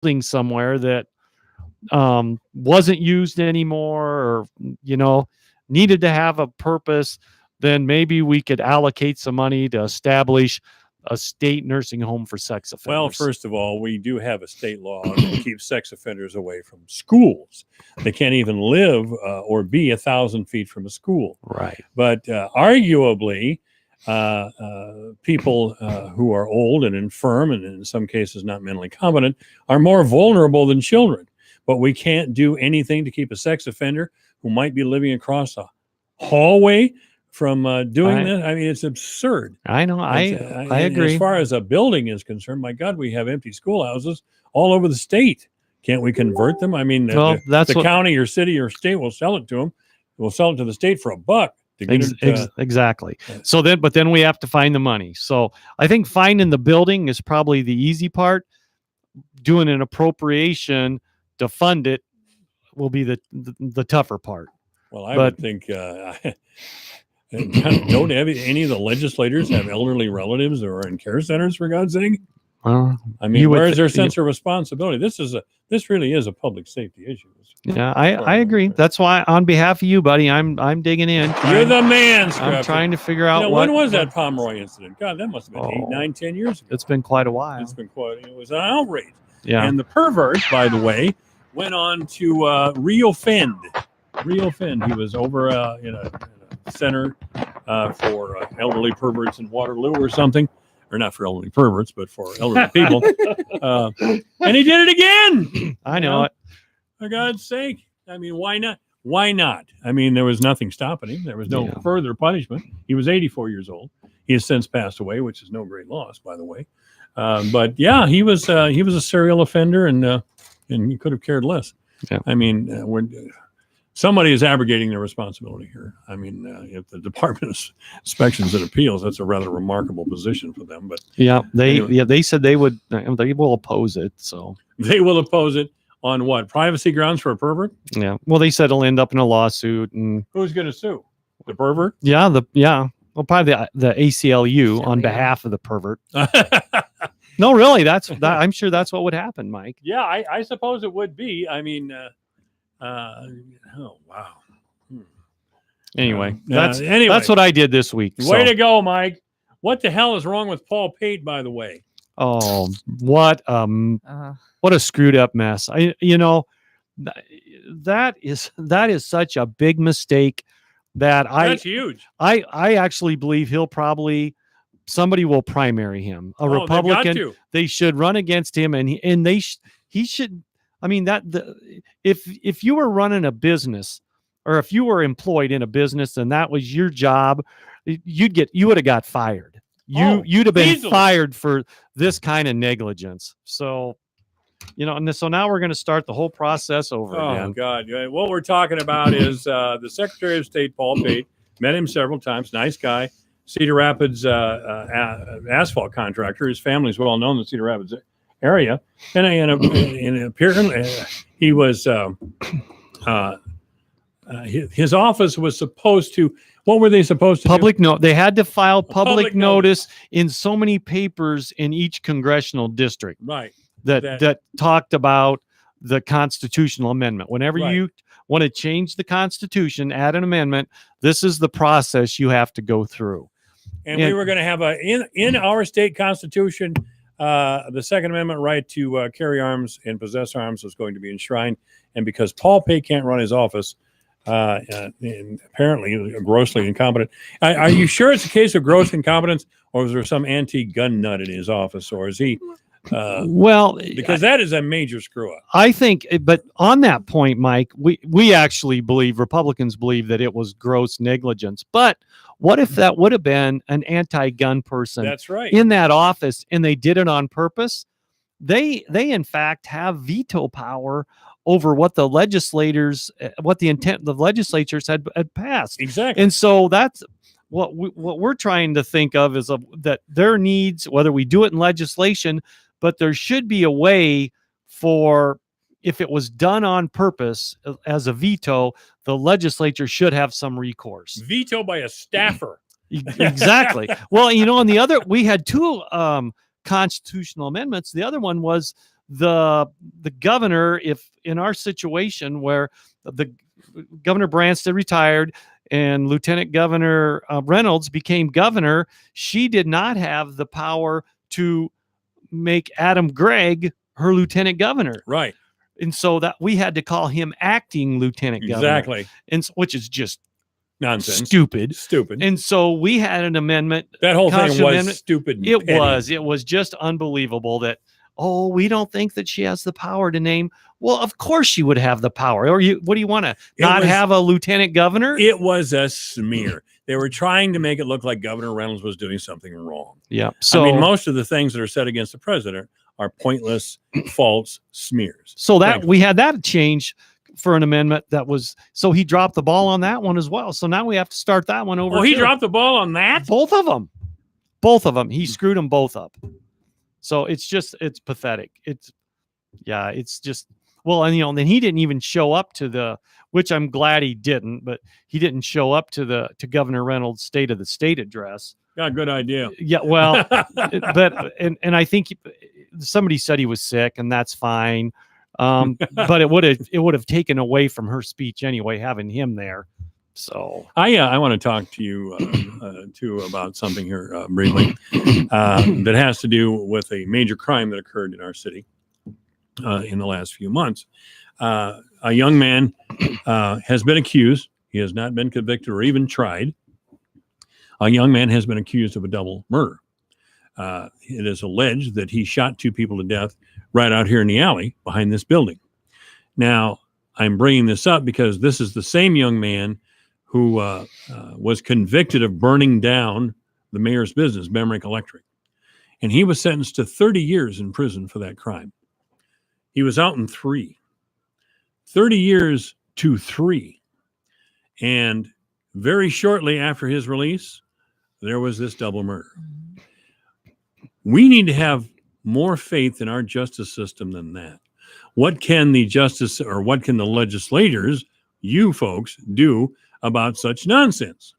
building somewhere that wasn't used anymore, or needed to have a purpose, then maybe we could allocate some money to establish a state nursing home for sex offenders. Well, first of all, we do have a state law that keeps sex offenders away from schools. They can't even live or be 1,000 feet from a school. Right. But arguably, people who are old and infirm, and in some cases not mentally competent, are more vulnerable than children. But we can't do anything to keep a sex offender who might be living across a hallway from doing that. I mean, it's absurd. I know. I agree. As far as a building is concerned, my God, we have empty schoolhouses all over the state. Can't we convert them? I mean, the county or city or state will sell it to them. We'll sell it to the state for $1 to get it. Exactly. So then we have to find the money. So I think finding the building is probably the easy part. Doing an appropriation to fund it will be the tougher part. Well, I would think don't any of the legislators have elderly relatives or are in care centers, for God's sake? I mean, where is their sense of responsibility? This really is a public safety issue. Yeah, I agree. That's why, on behalf of you, buddy, I'm digging in. You're the man, Scruffy. I'm trying to figure out when was that Pomeroy incident? God, that must have been 8, 9, 10 years ago. It's been quite a while. It was an outrage. Yeah. And the pervert, by the way, went on to reoffend. He was over in a center for elderly perverts in Waterloo or something. Or not for elderly perverts, but for elderly people. And he did it again. I know it. For God's sake. I mean, why not? Why not? I mean, there was nothing stopping him. There was no further punishment. He was 84 years old. He has since passed away, which is no great loss, by the way. But yeah, he was a serial offender, and he could have cared less. Yeah. I mean, somebody is abrogating their responsibility here. I mean, if the Department of Inspections and Appeals, that's a rather remarkable position for them. But they said they will oppose it. So they will oppose it on what? Privacy grounds for a pervert? Yeah. Well, they said it'll end up in a lawsuit, and who's going to sue? The pervert? Yeah. Well, probably the ACLU on behalf of the pervert. No, really, I'm sure that's what would happen, Mike. Yeah, I suppose it would be. I mean, oh wow. Anyway, that's what I did this week. Way to go, Mike. What the hell is wrong with Paul Pate, by the way? Oh, what a screwed up mess. That is such a big mistake that's huge. I actually believe somebody will primary him. A Republican. They should run against him, and he should. I mean, if you were running a business, or if you were employed in a business and that was your job, you would have got fired. You'd have been fired for this kind of negligence. So, and so now we're going to start the whole process over again. Oh God! What we're talking about is the Secretary of State, Paul Pate. Met him several times. Nice guy. Cedar Rapids asphalt contractor. His family's well known in the Cedar Rapids area, and apparently he was. His office was supposed to. What were they supposed to do? They had to file public notice in so many papers in each congressional district. Right. That talked about the constitutional amendment. Whenever you want to change the Constitution, add an amendment, this is the process you have to go through. And we were going to have in our state constitution, the Second Amendment right to carry arms and possess arms was going to be enshrined. And because Paul Pate can't run his office, and apparently grossly incompetent. Are you sure it's a case of gross incompetence, or is there some anti-gun nut in his office, or is he? Because that is a major screw up. I think, but on that point, Mike, we actually Republicans believe that it was gross negligence. But what if that would have been an anti-gun person? That's right. In that office, and they did it on purpose? They in fact have veto power over what the legislators, what the intent the legislatures had passed. Exactly. And so that's what we're trying to think of is that there needs, whether we do it in legislation, but there should be a way for, if it was done on purpose as a veto, the legislature should have some recourse. Veto by a staffer. Exactly. Well, and we had two constitutional amendments. The other one was the governor, if in our situation where the Governor Branstad retired and Lieutenant Governor Reynolds became governor, she did not have the power to make Adam Gregg her lieutenant governor. Right. And so that we had to call him acting lieutenant governor. Exactly. And which is just nonsense. Stupid. Stupid. And so we had an amendment. That whole thing was stupid. And it petty. was just unbelievable that, oh, we don't think that she has the power to name. Well, of course she would have the power. Or what do you want to not have a lieutenant governor? It was a smear. They were trying to make it look like Governor Reynolds was doing something wrong. Yeah. So I mean, most of the things that are said against the president are pointless, false smears. So that we had that change for an amendment that was, so he dropped the ball on that one as well. So now we have to start that one over. Oh, he dropped the ball on that? Both of them. He screwed them both up. So it's pathetic. It's just, well, and then he didn't even show up to which I'm glad he didn't, but he didn't show up to Governor Reynolds' State of the State address. Yeah, good idea. Yeah, well, but I think somebody said he was sick, and that's fine. But it would have taken away from her speech anyway, having him there. So I want to talk to you too about something here briefly that has to do with a major crime that occurred in our city in the last few months. A young man has been accused. He has not been convicted or even tried. A young man has been accused of a double murder. It is alleged that he shot two people to death right out here in the alley behind this building. Now, I'm bringing this up because this is the same young man who was convicted of burning down the mayor's business, Bemrick Electric. And he was sentenced to 30 years in prison for that crime. He was out in 3. 30 years to 3. And very shortly after his release, there was this double murder. We need to have more faith in our justice system than that. What can the legislators, you folks, do about such nonsense?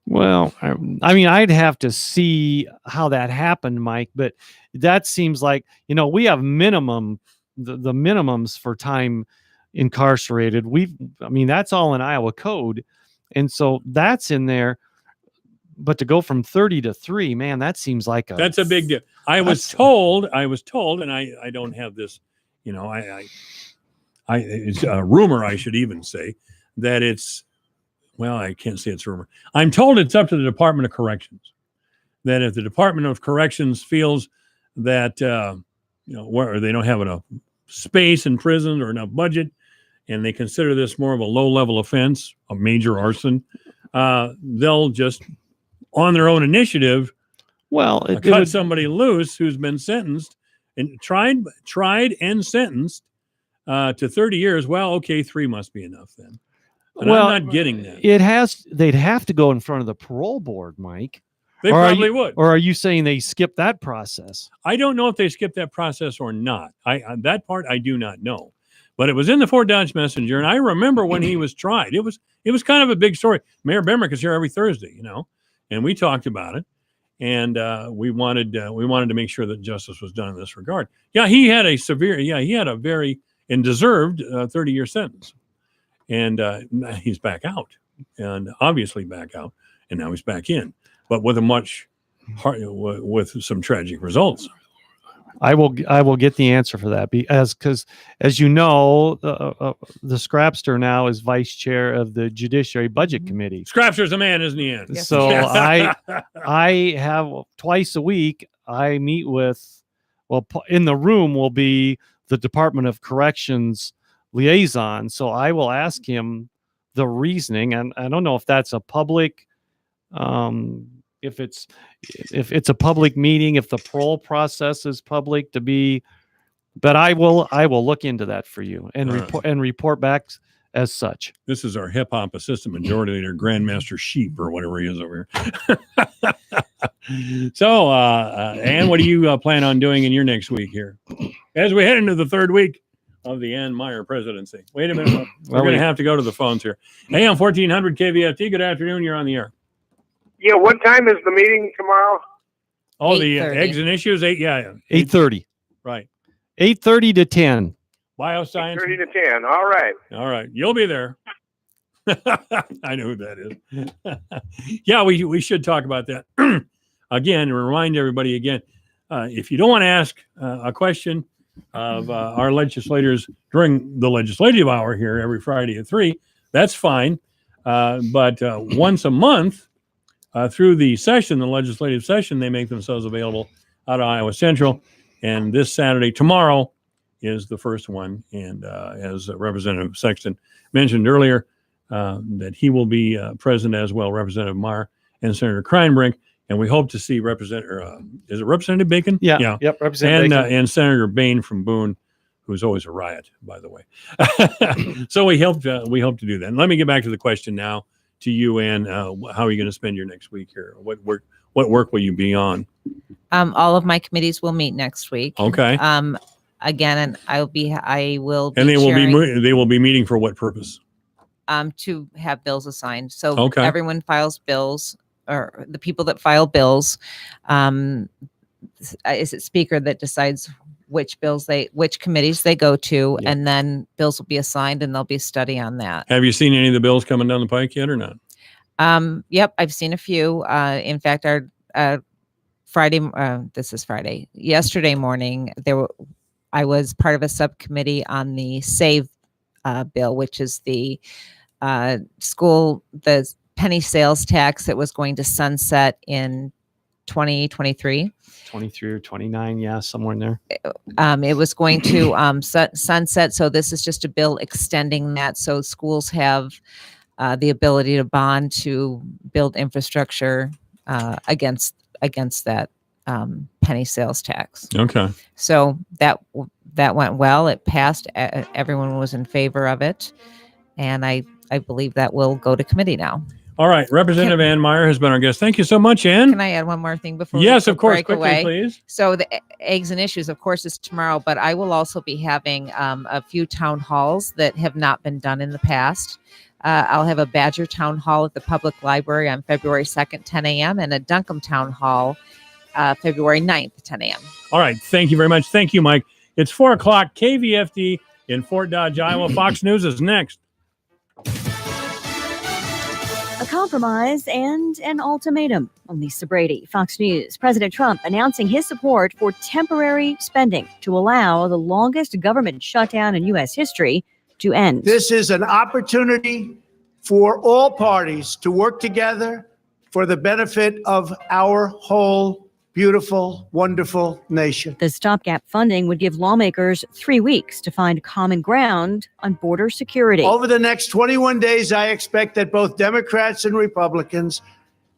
Well, I mean, I'd have to see how that happened, Mike, but that seems like, we have the minimums for time incarcerated. That's all in Iowa code. And so that's in there. But to go from 30 to 3, man, that seems like that's a big deal. I was told, and I don't have this, it's a rumor, I should even say, that I can't say it's rumor. I'm told it's up to the Department of Corrections. That if the Department of Corrections feels that, where they don't have enough space in prison or enough budget, and they consider this more of a low-level offense, a major arson, they'll just, on their own initiative, cut somebody loose who's been sentenced and tried and sentenced to 30 years. Well, okay, 3 must be enough then. And I'm not getting that. They'd have to go in front of the parole board, Mike. They probably would. Or are you saying they skip that process? I don't know if they skipped that process or not. That part I do not know. But it was in the Fort Dodge Messenger, and I remember when he was tried. It was kind of a big story. Mayor Bemrick is here every Thursday, and we talked about it, and we wanted to make sure that justice was done in this regard. Yeah, he had a very and deserved 30-year sentence, and he's back out, and obviously back out, and now he's back in, but with with some tragic results. I will get the answer for that because as you know, the Scrapster now is vice chair of the Judiciary Budget Committee. Scrapster's a man, isn't he? Yes. So I have twice a week. I meet with, in the room will be the Department of Corrections liaison. So I will ask him the reasoning, and I don't know if that's a public. If it's a public meeting, if the parole process is public but I will look into that for you and report back as such. This is our hip hop assistant majority leader, Grandmaster Sheep, or whatever he is over here. So, Ann, what do you plan on doing in your next week here as we head into the 3rd week of the Ann Meyer presidency? Wait a minute, we're going to have to go to the phones here. Hey, on 1400 KVFT. Good afternoon. You're on the air. Yeah, what time is the meeting tomorrow? Oh, the eggs and issues, 8:30. Right. 8:30 to 10. Bioscience. 30 to 10. All right. All right. You'll be there. I know who that is. Yeah, we should talk about that. Again, remind everybody again, if you don't want to ask a question of our legislators during the legislative hour here every Friday at 3, that's fine. But once a month through the session, the legislative session, they make themselves available out of Iowa Central. And this Saturday, tomorrow, is the first one. And as Representative Sexton mentioned earlier, that he will be present as well, Representative Marr and Senator Kreinbrink. And we hope to see is it Representative Bacon? Yeah. Yep. Representative Bacon. And Senator Bain from Boone, who's always a riot, by the way. So we hope to do that. And let me get back to the question now to you, Ann. How are you going to spend your next week here? What work will you be on? All of my committees will meet next week. Okay. Again, and I will be. And they will be meeting for what purpose? To have bills assigned. So Okay. everyone files bills, or the people that file bills. Is it Speaker that decides which committees they go to, Yeah. and then bills will be assigned, and there'll be a study on that. Have you seen any of the bills coming down the pike yet or not? Yep, I've seen a few. In fact, our Friday. This is Friday. Yesterday morning, I was part of a subcommittee on the SAVE bill, which is the the penny sales tax that was going to sunset in 2023. 23 or 29, yeah, somewhere in there. It was going to sunset. So this is just a bill extending that. So schools have the ability to bond to build infrastructure against that penny sales tax. Okay. So that went well. It passed. Everyone was in favor of it. And I believe that will go to committee now. All right. Representative Ann Meyer has been our guest. Thank you so much, Ann. Can I add one more thing before Yes, we of course. break Quickly, away? please. So the Eggs and Issues, of course, is tomorrow, but I will also be having a few town halls that have not been done in the past. I'll have a Badger Town Hall at the Public Library on February 2nd, 10 a.m., and a Duncombe Town Hall February 9th, 10 a.m. All right. Thank you very much. Thank you, Mike. It's 4 o'clock, KVFD in Fort Dodge, Iowa. Fox News is next. A compromise and an ultimatum. I'm Lisa Brady, Fox News. President Trump announcing his support for temporary spending to allow the longest government shutdown in U.S. history to end. This is an opportunity for all parties to work together for the benefit of our whole beautiful, wonderful nation. The stopgap funding would give lawmakers 3 weeks to find common ground on border security. Over the next 21 days, I expect that both Democrats and Republicans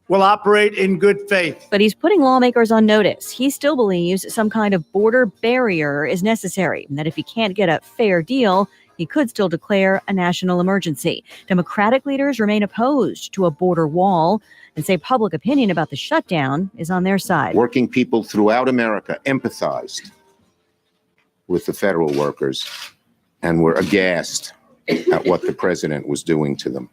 will operate in good faith. But he's putting lawmakers on notice. He still believes some kind of border barrier is necessary, and that if he can't get a fair deal, he could still declare a national emergency. Democratic leaders remain opposed to a border wall and say public opinion about the shutdown is on their side. Working people throughout America empathized with the federal workers and were aghast at what the president was doing to them.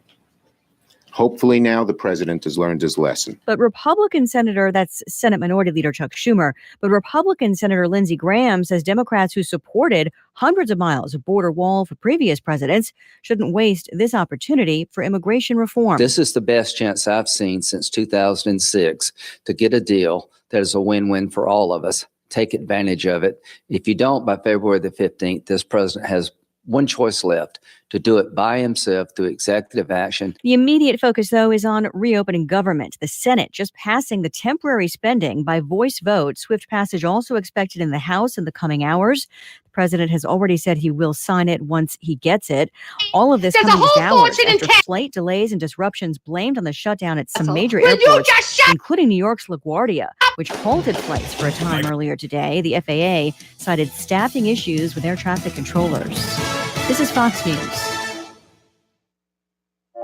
Hopefully now the president has learned his lesson. But that's Senate Minority Leader Chuck Schumer, but Republican Senator Lindsey Graham says Democrats who supported hundreds of miles of border wall for previous presidents shouldn't waste this opportunity for immigration reform. This is the best chance I've seen since 2006 to get a deal that is a win-win for all of us. Take advantage of it. If you don't, by February the 15th, this president has one choice left: to do it by himself through executive action. The immediate focus, though, is on reopening government. The Senate just passing the temporary spending by voice vote. Swift passage also expected in the House in the coming hours. The president has already said he will sign it once he gets it. All of this coming just hours after flight delays and disruptions blamed on the shutdown at some major airports, including New York's LaGuardia, which halted flights for a time earlier today. The FAA cited staffing issues with air traffic controllers. This is Fox News.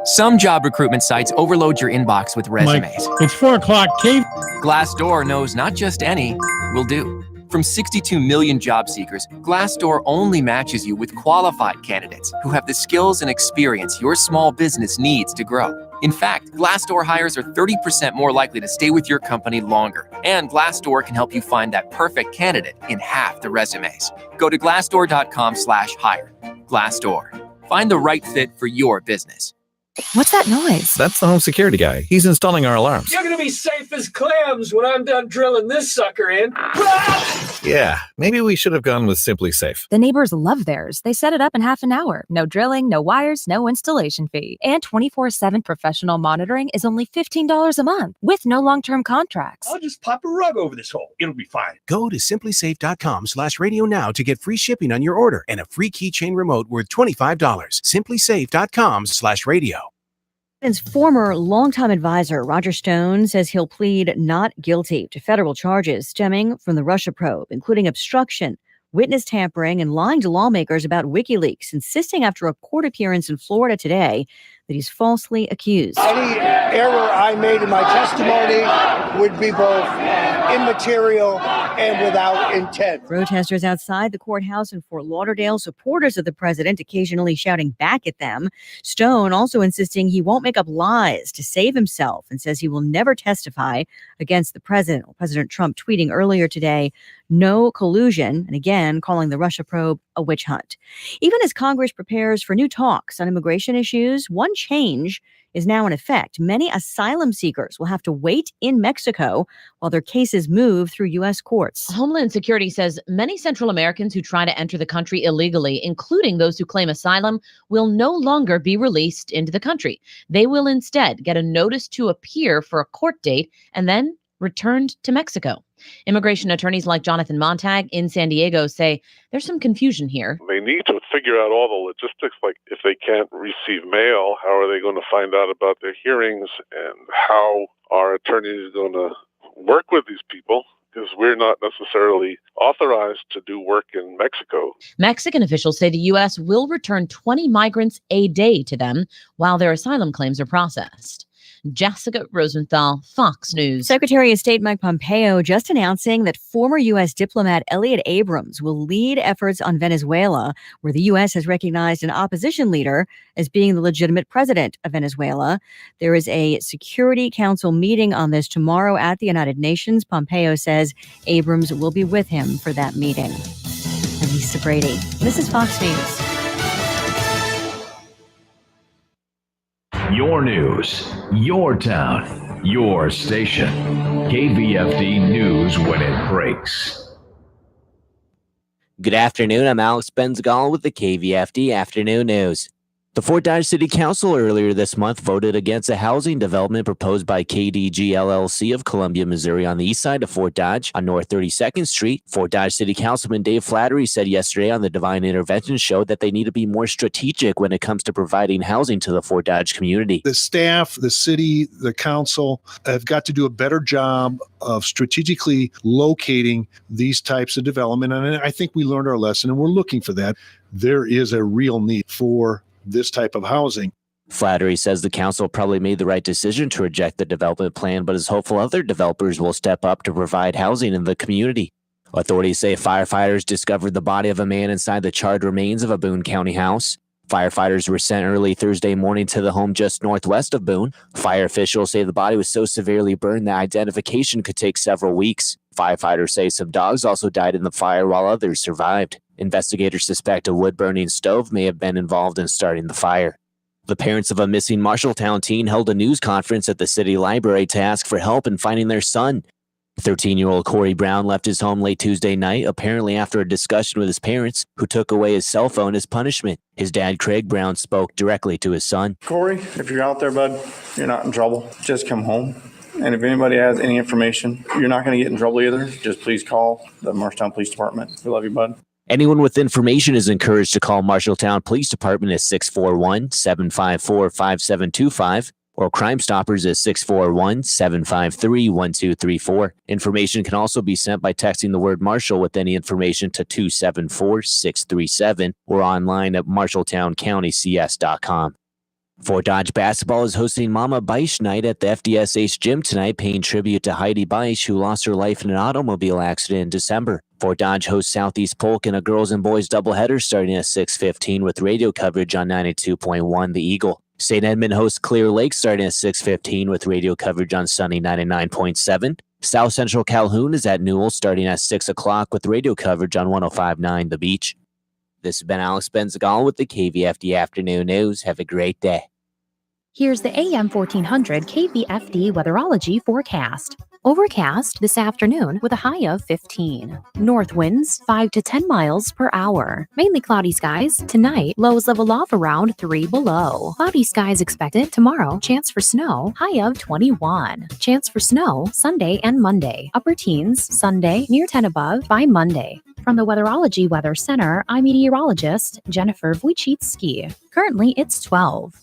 Some job recruitment sites overload your inbox with resumes. Mike, it's 4 o'clock. Glassdoor knows not just any will do. From 62 million job seekers, Glassdoor only matches you with qualified candidates who have the skills and experience your small business needs to grow. In fact, Glassdoor hires are 30% more likely to stay with your company longer. And Glassdoor can help you find that perfect candidate in half the resumes. Go to glassdoor.com/hire. Glassdoor. Find the right fit for your business. What's that noise? That's the home security guy. He's installing our alarms. You're going to be safe as clams when I'm done drilling this sucker in. Yeah, maybe we should have gone with Simply Safe. The neighbors love theirs. They set it up in half an hour. No drilling, no wires, no installation fee. And 24/7 professional monitoring is only $15 a month with no long-term contracts. I'll just pop a rug over this hole. It'll be fine. Go to simplysafe.com/radio now to get free shipping on your order and a free keychain remote worth $25. Simplysafe.com/radio. Biden's former longtime advisor, Roger Stone, says he'll plead not guilty to federal charges stemming from the Russia probe, including obstruction, witness tampering, and lying to lawmakers about WikiLeaks, insisting after a court appearance in Florida today that he's falsely accused. Any error I made in my testimony would be both immaterial and without intent. Protesters outside the courthouse in Fort Lauderdale, supporters of the president occasionally shouting back at them. Stone also insisting he won't make up lies to save himself and says he will never testify against the president. President Trump tweeting earlier today, no collusion, and again calling the Russia probe a witch hunt. Even as Congress prepares for new talks on immigration issues, one change is now in effect. Many asylum seekers will have to wait in Mexico while their cases move through U.S. courts. Homeland Security says many Central Americans who try to enter the country illegally, including those who claim asylum, will no longer be released into the country. They will instead get a notice to appear for a court date and then returned to Mexico. Immigration attorneys like Jonathan Montag in San Diego say there's some confusion here. They need to figure out all the logistics, like if they can't receive mail, how are they going to find out about their hearings, and how are attorneys going to work with these people? Because we're not necessarily authorized to do work in Mexico. Mexican officials say the U.S. will return 20 migrants a day to them while their asylum claims are processed. Jessica Rosenthal, Fox News. Secretary of State Mike Pompeo just announcing that former U.S. diplomat Elliot Abrams will lead efforts on Venezuela, where the U.S. has recognized an opposition leader as being the legitimate president of Venezuela. There is a Security Council meeting on this tomorrow at the United Nations. Pompeo says Abrams will be with him for that meeting. I'm Lisa Brady. This is Fox News. Your news, your town, your station. KVFD News when it breaks. Good afternoon. I'm Alex Benzagal with the KVFD Afternoon News. The Fort Dodge City Council earlier this month voted against a housing development proposed by KDG LLC of Columbia, Missouri on the east side of Fort Dodge on North 32nd Street. Fort Dodge City Councilman Dave Flattery said yesterday on the Divine Intervention Show that they need to be more strategic when it comes to providing housing to the Fort Dodge community. The staff, the city, the council have got to do a better job of strategically locating these types of development. And I think we learned our lesson and we're looking for that. There is a real need for this type of housing. Flattery says the council probably made the right decision to reject the development plan, but is hopeful other developers will step up to provide housing in the community. Authorities say firefighters discovered the body of a man inside the charred remains of a Boone County house. Firefighters were sent early Thursday morning to the home just northwest of Boone. Fire officials say the body was so severely burned that identification could take several weeks. Firefighters say some dogs also died in the fire while others survived. Investigators suspect a wood-burning stove may have been involved in starting the fire. The parents of a missing Marshalltown teen held a news conference at the city library to ask for help in finding their son. 13-year-old Corey Brown left his home late Tuesday night, apparently after a discussion with his parents, who took away his cell phone as punishment. His dad, Craig Brown, spoke directly to his son. Corey, if you're out there, bud, you're not in trouble. Just come home. And if anybody has any information, you're not going to get in trouble either. Just please call the Marshalltown Police Department. We love you, bud. Anyone with information is encouraged to call Marshalltown Police Department at 641-754-5725 or Crime Stoppers at 641-753-1234. Information can also be sent by texting the word Marshall with any information to 274-637 or online at marshalltowncountycs.com. Fort Dodge basketball is hosting Mama Beisch Night at the FDSH gym tonight, paying tribute to Heidi Beisch, who lost her life in an automobile accident in December. Fort Dodge hosts Southeast Polk in a girls and boys doubleheader starting at 6:15 with radio coverage on 92.1 The Eagle. St. Edmund hosts Clear Lake starting at 6:15 with radio coverage on Sunny 99.7. South Central Calhoun is at Newell starting at 6 o'clock with radio coverage on 105.9 The Beach. This has been Alex Benzagal with the KVFD Afternoon News. Have a great day. Here's the AM 1400 KVFD weatherology forecast. Overcast this afternoon with a high of 15. North winds 5 to 10 miles per hour. Mainly cloudy skies tonight. Lows level off around 3 below. Cloudy skies expected tomorrow. Chance for snow. High of 21. Chance for snow Sunday and Monday. Upper teens Sunday, near 10 above by Monday. From the Weatherology Weather Center, I'm meteorologist Jennifer Wojcicki. Currently, it's 12.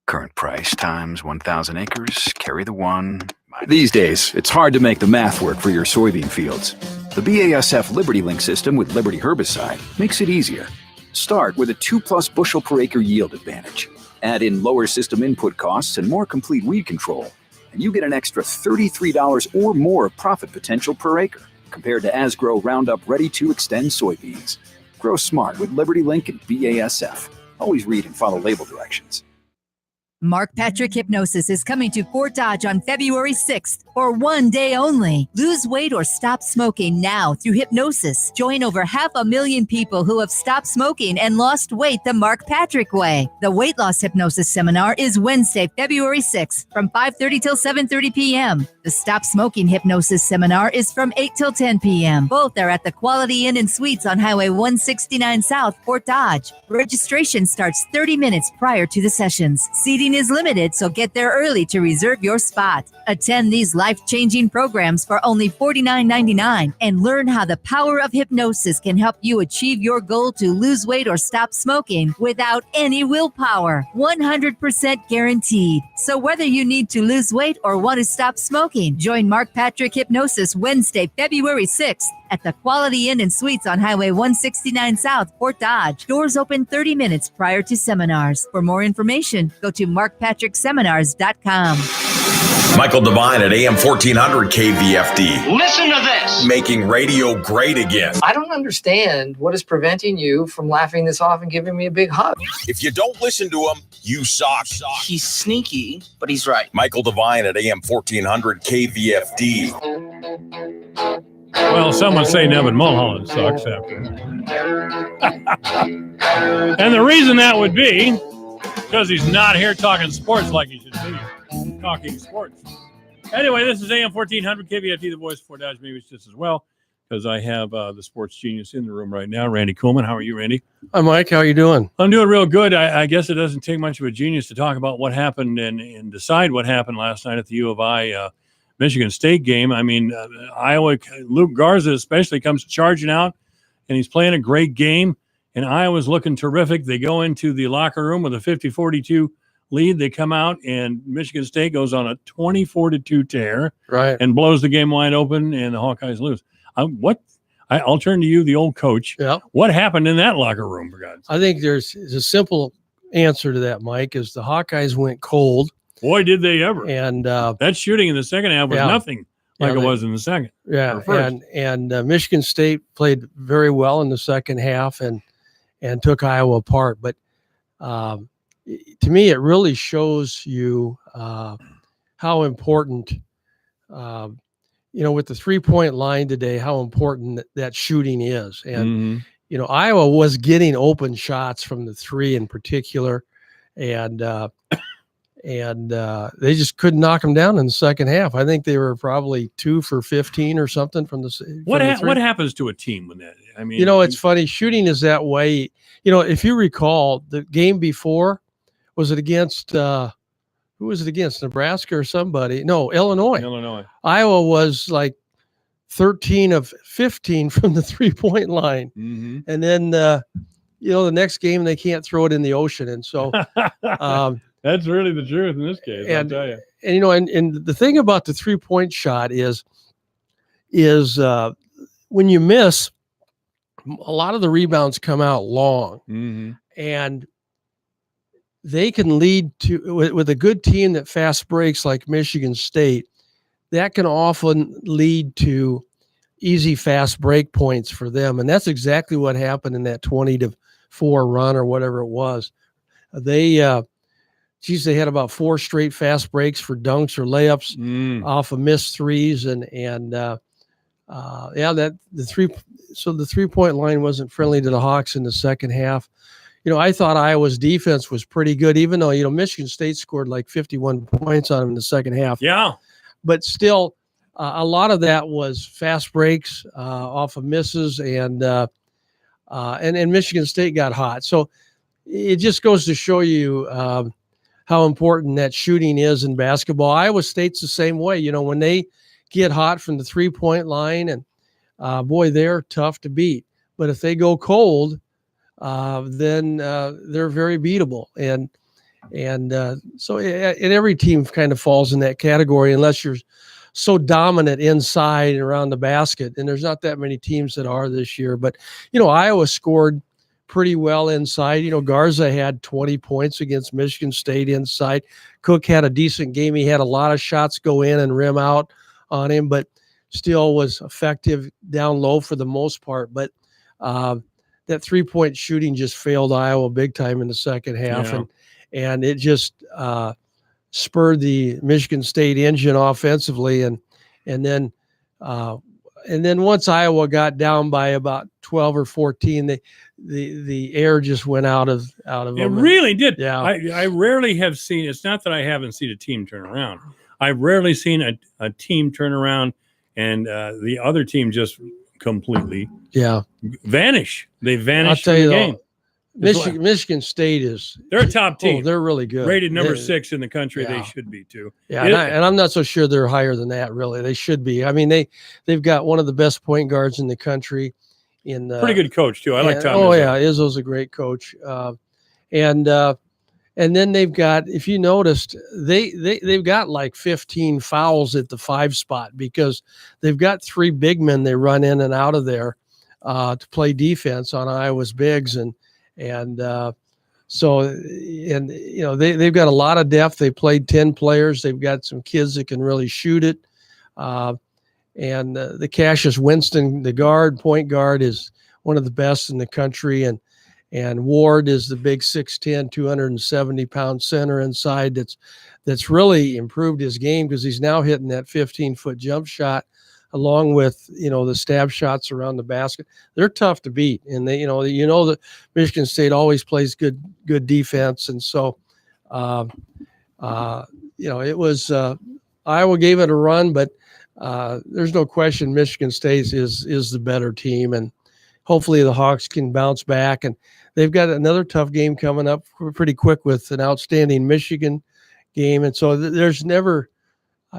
Current price times 1,000 acres, carry the one. These days, it's hard to make the math work for your soybean fields. The BASF Liberty Link system with Liberty herbicide makes it easier. Start with a 2+ bushel per acre yield advantage. Add in lower system input costs and more complete weed control, and you get an extra $33 or more of profit potential per acre compared to Asgrow Roundup Ready to Extend soybeans. Grow smart with Liberty Link and BASF. Always read and follow label directions. Mark Patrick Hypnosis is coming to Fort Dodge on February 6th for one day only. Lose weight or stop smoking now through hypnosis. Join over 500,000 people who have stopped smoking and lost weight the Mark Patrick way. The Weight Loss Hypnosis Seminar is Wednesday, February 6th from 5:30 till 7:30 p.m. The Stop Smoking Hypnosis Seminar is from 8 till 10 p.m. Both are at the Quality Inn and Suites on Highway 169 South, Fort Dodge. Registration starts 30 minutes prior to the sessions. Seating is limited, so get there early to reserve your spot. Attend these life-changing programs for only $49.99 and learn how the power of hypnosis can help you achieve your goal to lose weight or stop smoking without any willpower. 100% guaranteed. So whether you need to lose weight or want to stop smoking, join Mark Patrick Hypnosis Wednesday, February 6th at the Quality Inn and Suites on Highway 169 South, Fort Dodge. Doors open 30 minutes prior to seminars. For more information, go to markpatrickseminars.com. Michael Devine at AM 1400 KVFD. Listen to this. Making radio great again. I don't understand what is preventing you from laughing this off and giving me a big hug. If you don't listen to him, you suck. He's sneaky, but he's right. Michael Devine at AM 1400 KVFD. Well, some would say Nevin Mulholland sucks after. And the reason that would be because he's not here talking sports like he should be. Talking sports. Anyway, this is AM 1400 KVFT, the voice for Dodge. Maybe it's just as well because I have the sports genius in the room right now, Randy Coleman. How are you, Randy? Hi, Mike. How are you doing? I'm doing real good. I guess it doesn't take much of a genius to talk about what happened and decide what happened last night at the U of I Michigan State game. I mean, Iowa, Luke Garza especially comes charging out, and he's playing a great game, and Iowa's looking terrific. They go into the locker room with a 50-42 lead. They come out, and Michigan State goes on a 24-2 tear, right, and blows the game wide open, and the Hawkeyes lose. I'll turn to you, the old coach. Yeah. What happened in that locker room, for God's sake? I think there's a simple answer to that, Mike, is the Hawkeyes went cold. Boy, did they ever. And that shooting in the second half was nothing like it was in the second. Yeah, and Michigan State played very well in the second half and took Iowa apart. But to me, it really shows you how important, with the three-point line today, how important that shooting is. And, Iowa was getting open shots from the three in particular, and they just couldn't knock them down in the second half. I think they were probably 2 for 15 or something from the. What happens to a team when that? I mean, it's funny. Shooting is that way. If you recall the game before, was it against who was it against? Nebraska or somebody? No, Illinois. Iowa was like 13 of 15 from the 3-point line, and then the next game they can't throw it in the ocean, and so. That's really the truth in this case, I'll tell you. And the thing about the 3-point shot is when you miss, a lot of the rebounds come out long, and they can lead to, with a good team that fast breaks like Michigan State, that can often lead to easy fast break points for them, and that's exactly what happened in that 20-4 run or whatever it was. geez, they had about 4 straight fast breaks for dunks or layups off of missed threes, and the 3-point line wasn't friendly to the Hawks in the second half. I thought Iowa's defense was pretty good, even though Michigan State scored like 51 points on them in the second half. Yeah, but still, a lot of that was fast breaks off of misses, and Michigan State got hot. So it just goes to show you how important that shooting is in basketball. Iowa State's the same way. When they get hot from the 3-point line, and boy, they're tough to beat. But if they go cold, then they're very beatable. And every team kind of falls in that category unless you're so dominant inside and around the basket. And there's not that many teams that are this year. But, Iowa scored pretty well inside. Garza had 20 points against Michigan State inside. Cook had a decent game. He had a lot of shots go in and rim out on him, but still was effective down low for the most part. But that 3-point shooting just failed Iowa big time in the second half. Yeah. And it just spurred the Michigan State engine offensively. And then once Iowa got down by about 12 or 14, the air just went out of it them. really did. Yeah. I rarely have seen. It's not that I haven't seen a team turn around. I've rarely seen a team turn around and the other team just completely vanish. They vanish from the game. Michigan State they're a top team. They're really good. Rated number 6 in the country. Yeah. They should be too. Yeah, and I'm not so sure they're higher than that. Really, they should be. I mean, they've got one of the best point guards in the country. Pretty good coach too. I like Tom. Oh Izzo. yeah, Izzo's a great coach. And then they've got, if you noticed, they've got like 15 fouls at the 5 spot because they've got 3 big men they run in and out of there to play defense on Iowa's bigs, and they've got a lot of depth. They played 10 players. They've got some kids that can really shoot it. The Cassius Winston, the point guard, is one of the best in the country. And Ward is the big 6'10", 270-pound center inside that's really improved his game because he's now hitting that 15-foot jump shot along with, the stab shots around the basket. They're tough to beat. And they, that Michigan State always plays good defense. And so, it was, Iowa gave it a run, but there's no question Michigan State is the better team. And hopefully the Hawks can bounce back. And they've got another tough game coming up pretty quick with an outstanding Michigan game. And so there's never,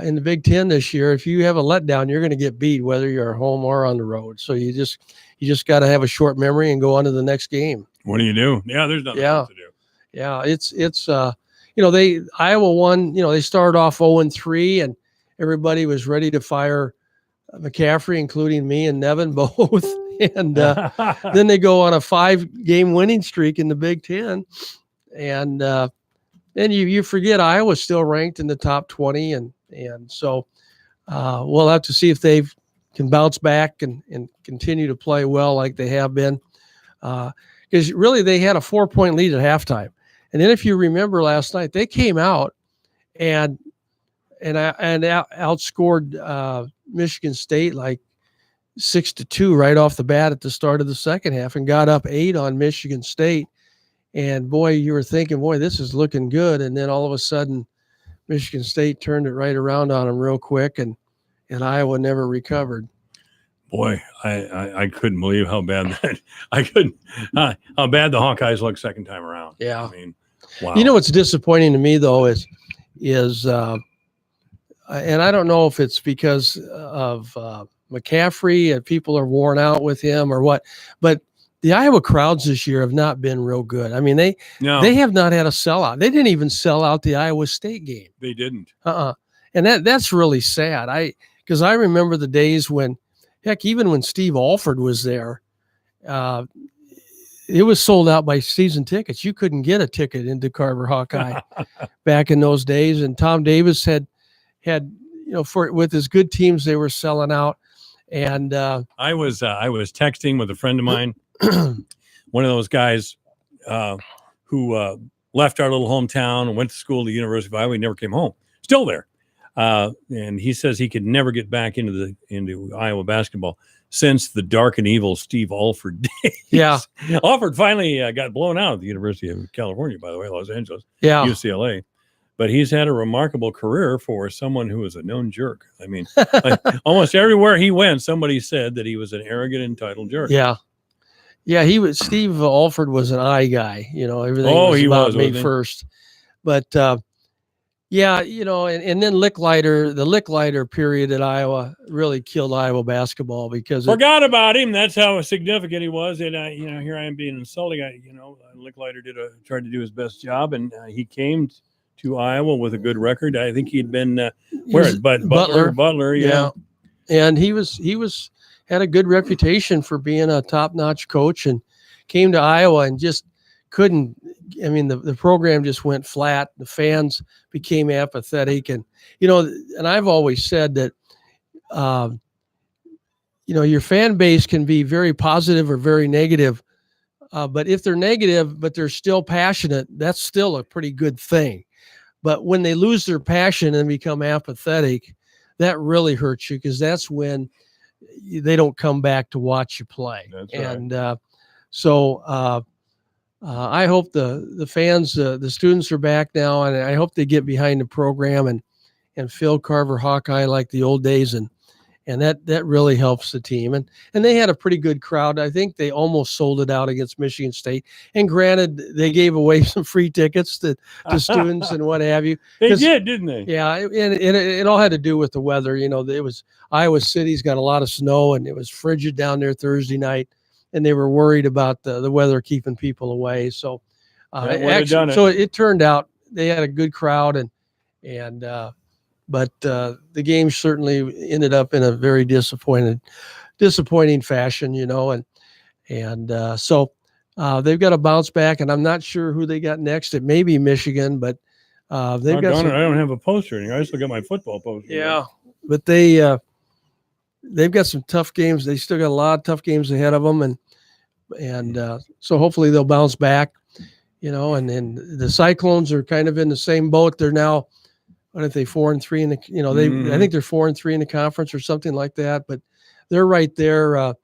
in the Big Ten this year, if you have a letdown, you're going to get beat whether you're at home or on the road. So you just got to have a short memory and go on to the next game. What do you do? Yeah, there's nothing else to do. Yeah, it's Iowa won. They started off 0-3, and everybody was ready to fire McCaffrey, including me and Nevin both. And then they go on a 5-game winning streak in the Big Ten, and then you forget Iowa's still ranked in the top 20, and so we'll have to see if they can bounce back and continue to play well like they have been, because really they had a 4-point lead at halftime, and then if you remember last night they came out and outscored Michigan State like 6-2 right off the bat at the start of the second half and got up 8 on Michigan State. And boy, you were thinking, boy, this is looking good. And then all of a sudden, Michigan State turned it right around on them real quick, and Iowa never recovered. Boy, I couldn't believe how bad that how bad the Hawkeyes looked second time around. Yeah, I mean, wow. What's disappointing to me though is and I don't know if it's because of McCaffrey and people are worn out with him or what, but the Iowa crowds this year have not been real good. I mean, they have not had a sellout. They didn't even sell out the Iowa State game. They didn't. And that's really sad. Because I remember the days when, heck, even when Steve Alford was there, it was sold out by season tickets. You couldn't get a ticket into Carver Hawkeye back in those days. And Tom Davis had with his good teams, they were selling out. And I was texting with a friend of mine, one of those guys who left our little hometown and went to school at the University of Iowa. He never came home. Still there. And he says he could never get back into Iowa basketball since the dark and evil Steve Alford days. Yeah. Alford finally got blown out at the University of California, by the way, Los Angeles, Yeah. UCLA. But he's had a remarkable career for someone who is a known jerk. I mean, almost everywhere he went, somebody said that he was an arrogant, entitled jerk. Yeah. Yeah, Steve Alford was an I guy, everything was he about was, me wasn't he? first. But yeah, and then the Licklider period at Iowa really killed Iowa basketball because Forgot about him. That's how significant he was. And here I am being insulting. Licklider tried to do his best job, and he came to Iowa with a good record. I think he'd been Butler, yeah. And he had a good reputation for being a top-notch coach, and came to Iowa and just couldn't. I mean, the program just went flat. The fans became apathetic, and and I've always said that your fan base can be very positive or very negative, but if they're negative but they're still passionate, that's still a pretty good thing. But when they lose their passion and become apathetic, that really hurts you, because that's when they don't come back to watch you play. That's and I hope the fans, the students are back now, and I hope they get behind the program and Phil Carver Hawkeye like the old days, and that really helps the team. And they had a pretty good crowd. I think they almost sold it out against Michigan State. And granted, they gave away some free tickets to students and what have you. They did, didn't they? Yeah, and it all had to do with the weather. It was Iowa City's got a lot of snow, and it was frigid down there Thursday night, and they were worried about the weather keeping people away. So, it turned out they had a good crowd, but the game certainly ended up in a very disappointing fashion, so they've got to bounce back, and I'm not sure who they got next. It may be Michigan, but they've got some, I don't have a poster anymore. I still got my football poster. Yeah, but they've got some tough games. They still got a lot of tough games ahead of them, and so hopefully they'll bounce back, and then the Cyclones are kind of in the same boat. They're now, what if they 4-3 in the, I think they're 4-3 in the conference or something like that, but they're right there, a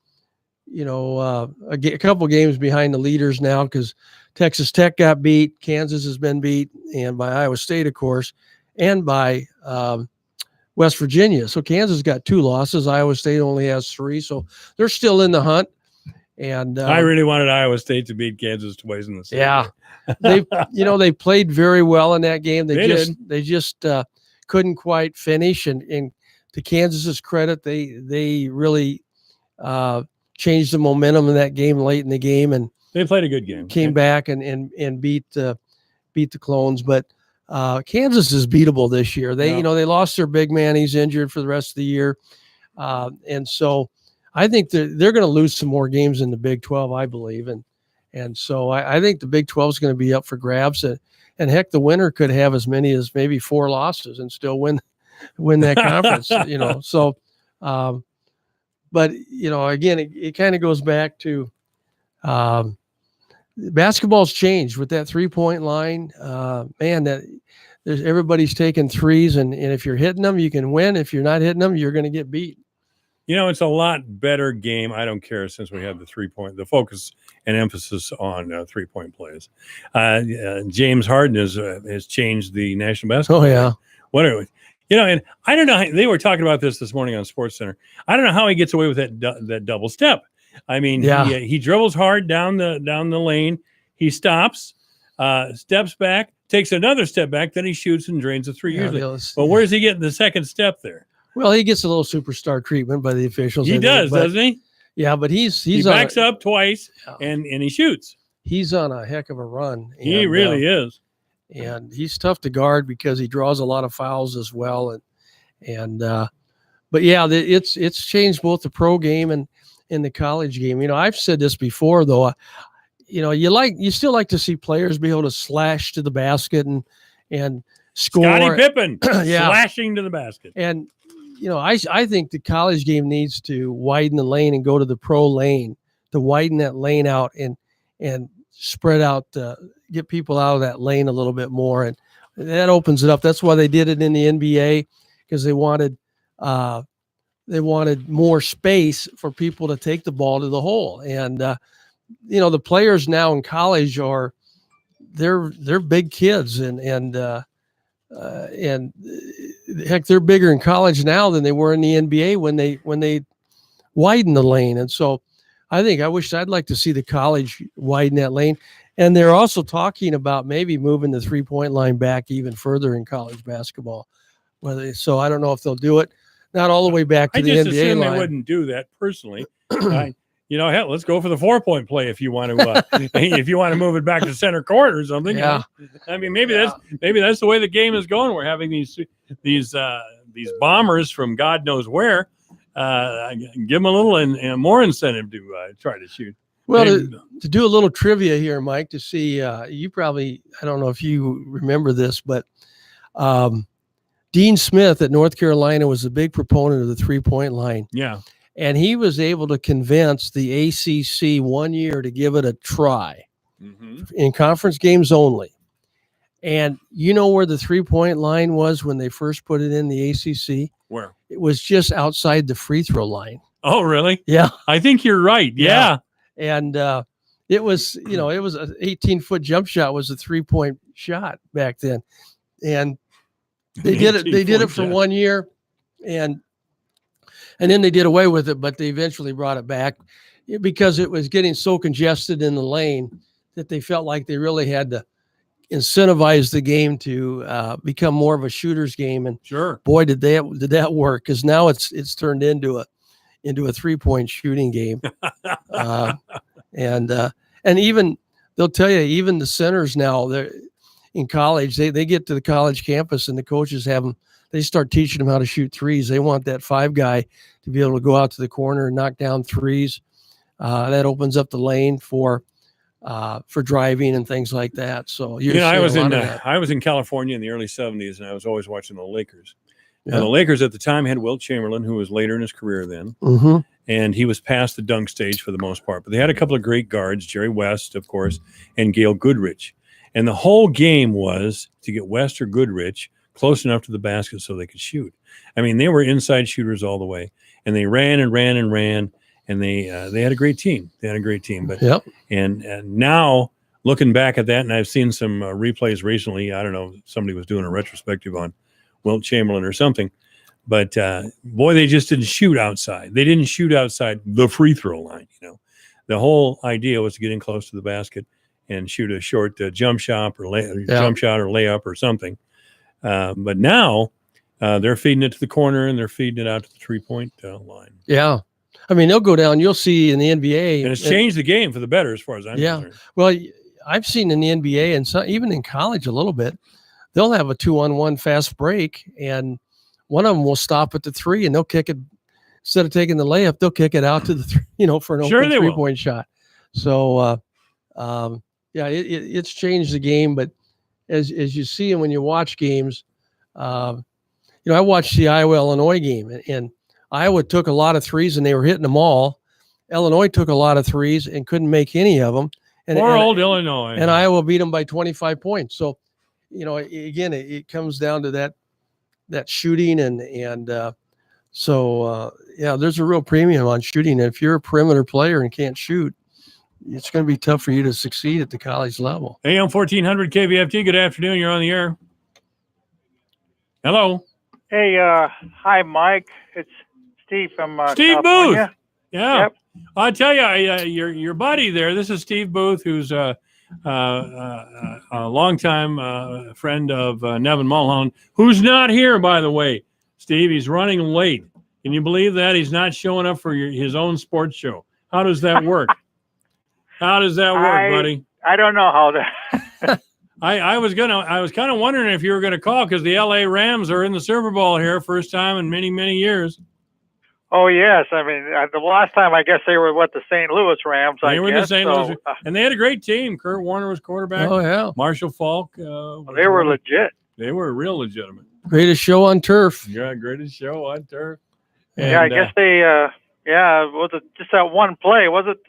couple games behind the leaders now, because Texas Tech got beat, Kansas has been beat, and by Iowa State, of course, and by West Virginia. So Kansas got 2 losses. Iowa State only has 3, so they're still in the hunt. And I really wanted Iowa State to beat Kansas twice in the season. Yeah, they played very well in that game. They just couldn't quite finish. And to Kansas's credit, they really changed the momentum in that game late in the game, and they played a good game. Came back and beat the Clones. But Kansas is beatable this year. They lost their big man. He's injured for the rest of the year, and so I think they're going to lose some more games in the Big 12, I believe. And so I think the Big 12 is going to be up for grabs. And heck, the winner could have as many as maybe 4 losses and still win that conference, So, but, again, it kind of goes back to basketball's changed with that 3-point line. Everybody's taking threes, and if you're hitting them, you can win. If you're not hitting them, you're going to get beat. It's a lot better game. I don't care, since we have the focus and emphasis on 3-point plays. James Harden has changed the National Basketball. Oh yeah. What and I don't know. They were talking about this morning on SportsCenter. I don't know how he gets away with that double step. I mean, he dribbles hard down the lane. He stops, steps back, takes another step back, then he shoots and drains a 3 usually. But where's he getting the second step there? Well, he gets a little superstar treatment by the officials. He does, doesn't he? Yeah, but he backs up twice and he shoots. He's on a heck of a run. He really is. And he's tough to guard because he draws a lot of fouls as well. But yeah, it's changed both the pro game and in the college game. I've said this before though. You still like to see players be able to slash to the basket and score. Scottie Pippen slashing to the basket. And I think the college game needs to widen the lane and go to the pro lane, to widen that lane out and spread out, get people out of that lane a little bit more, and that opens it up. That's why they did it in the NBA, because they wanted more space for people to take the ball to the hole. And the players now in college they're big kids, and heck, they're bigger in college now than they were in the NBA when they widen the lane. And so I'd like to see the college widen that lane. And they're also talking about maybe moving the 3-point line back even further in college basketball. So I don't know if they'll do it. Not all the way back to the NBA line. I just assume they wouldn't do that personally. Hell, let's go for the 4-point play if you want to. If you want to move it back to center court or something. Yeah. I mean, maybe that's the way the game is going. We're having these bombers from God knows where. Give them a little and more incentive to try to shoot. Well, to do a little trivia here, Mike, to see you probably, I don't know if you remember this, but Dean Smith at North Carolina was a big proponent of the 3-point line. Yeah. And he was able to convince the ACC 1 year to give it a try in conference games only. And you know where the 3-point line was when they first put it in the ACC? Where? It was just outside the free throw line. Oh, really? Yeah. I think you're right. Yeah. And it was, it was an 18-foot jump shot was a 3-point shot back then. And they did it. They did it for 1 year, and then they did away with it. But they eventually brought it back because it was getting so congested in the lane that they felt like they really had to incentivize the game to become more of a shooter's game. And sure, boy, did that work, because now it's turned into a 3-point shooting game. And even they'll tell you, even the centers now, they're in college, they get to the college campus and the coaches they start teaching them how to shoot threes. They want that 5 guy to be able to go out to the corner and knock down threes. That opens up the lane for driving and things like that. So I was in California in the early 70s, and I was always watching the Lakers. Yeah. And the Lakers at the time had Wilt Chamberlain, who was later in his career then, and he was past the dunk stage for the most part. But they had a couple of great guards, Jerry West, of course, and Gail Goodrich. And the whole game was to get West or Goodrich close enough to the basket so they could shoot. I mean, they were inside shooters all the way, and they ran and ran and ran, and they had a great team. But and now looking back at that, and I've seen some replays recently. I don't know, somebody was doing a retrospective on Wilt Chamberlain or something, but boy, they just didn't shoot outside. They didn't shoot outside the free throw line. The whole idea was to get in close to the basket and shoot a short jump shot or layup or something. But now they're feeding it to the corner and they're feeding it out to the 3-point line. Yeah. I mean, they'll go down. You'll see in the NBA. And it's changed the game for the better as far as I'm concerned. Well, I've seen in the NBA and even in college a little bit, they'll have a 2-on-1 fast break, and one of them will stop at the 3, and they'll kick it. Instead of taking the layup, they'll kick it out to the 3, for an open 3-point shot. So, it's changed the game. But as you see, and when you watch games, I watched the Iowa-Illinois game, and Iowa took a lot of threes, and they were hitting them all. Illinois took a lot of threes and couldn't make any of them. Poor old Illinois. And Iowa beat them by 25 points. So, again, it comes down to that shooting, so there's a real premium on shooting. And if you're a perimeter player and can't shoot, it's going to be tough for you to succeed at the college level. AM 1400 KVFT. Good afternoon. You're on the air. Hello. Hey, hi, Mike. It's Steve from Steve California. Booth. Yeah. Yep. I'll tell you, your buddy there. This is Steve Booth, who's a longtime friend of Nevin Mulholland, who's not here, by the way. Steve, he's running late. Can you believe that? He's not showing up for his own sports show. How does that work? Buddy? I don't know how to. I was kind of wondering if you were going to call, because the LA Rams are in the Super Bowl here, first time in many, many years. Oh, yes. I mean, the last time, I guess they were the St. Louis Rams. They were the St. Louis, and they had a great team. Kurt Warner was quarterback. Oh, yeah. Marshall Falk. They were legit. They were real legitimate. Greatest show on turf. Yeah, greatest show on turf. And, I guess they, was it just that one play? Was it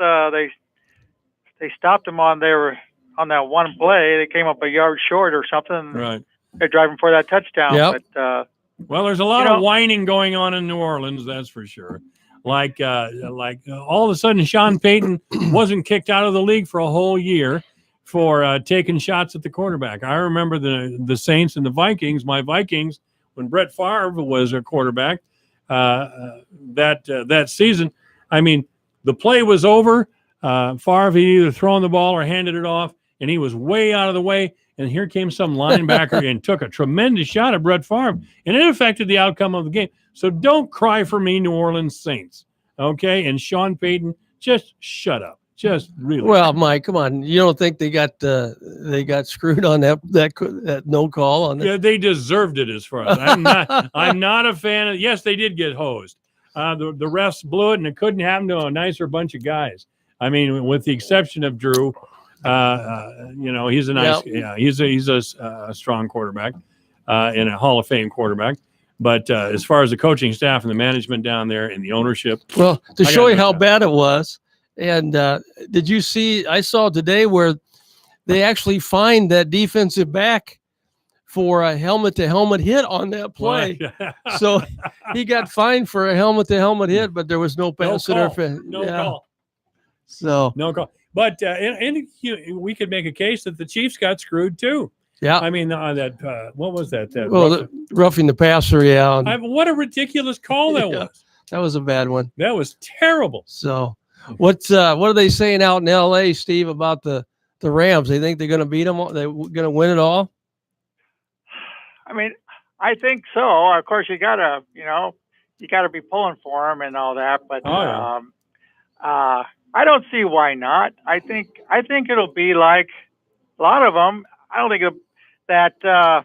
they stopped them on that one play. They came up a yard short or something. Right. They're driving for that touchdown. Yep. But well, there's a lot of whining going on in New Orleans, that's for sure. Like all of a sudden, Sean Payton wasn't kicked out of the league for a whole year for taking shots at the quarterback. I remember the Saints and the Vikings. My Vikings, when Brett Favre was a quarterback that season, I mean, the play was over. Favre had either thrown the ball or handed it off, and he was way out of the way. And here came some linebacker and took a tremendous shot at Brett Favre, and it affected the outcome of the game. So don't cry for me, New Orleans Saints. Okay? And Sean Payton, just shut up. Just really. Well, Mike, come on. You don't think they got screwed on that no call on that? Yeah, they deserved it as far as I'm not a fan of. Yes, they did get hosed. The refs blew it, and it couldn't happen to a nicer bunch of guys. I mean, with the exception of Drew, he's a nice, he's a strong quarterback, and a Hall of Fame quarterback. But as far as the coaching staff and the management down there and the ownership, well, to show you how bad it was, and did you see? I saw today where they actually fined that defensive back for a helmet-to-helmet hit on that play. So he got fined for a helmet-to-helmet hit, but there was no pass interference. No call. So no call. But and we could make a case that the Chiefs got screwed too. Yeah. I mean, what was that? Roughing the passer, yeah. What a ridiculous call that was. That was a bad one. That was terrible. So what are they saying out in L.A., Steve, about the Rams? They think they're going to beat them? They're going to win it all? I mean, I think so. Of course, you gotta be pulling for them and all that. But I don't see why not. I think it'll be like a lot of them. I don't think that the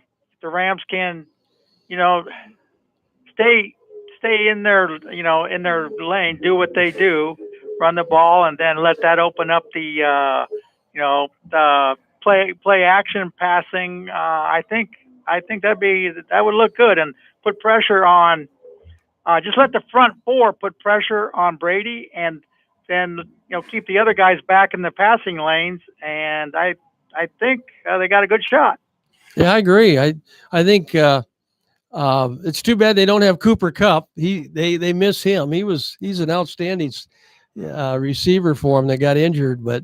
Rams can, stay in their lane, do what they do, run the ball, and then let that open up the play action passing. I think that would look good and put pressure on. Just let the front four put pressure on Brady, and then keep the other guys back in the passing lanes. And I think they got a good shot. Yeah, I agree. I think it's too bad they don't have Cooper Kupp. They miss him. He's an outstanding receiver for him that got injured. But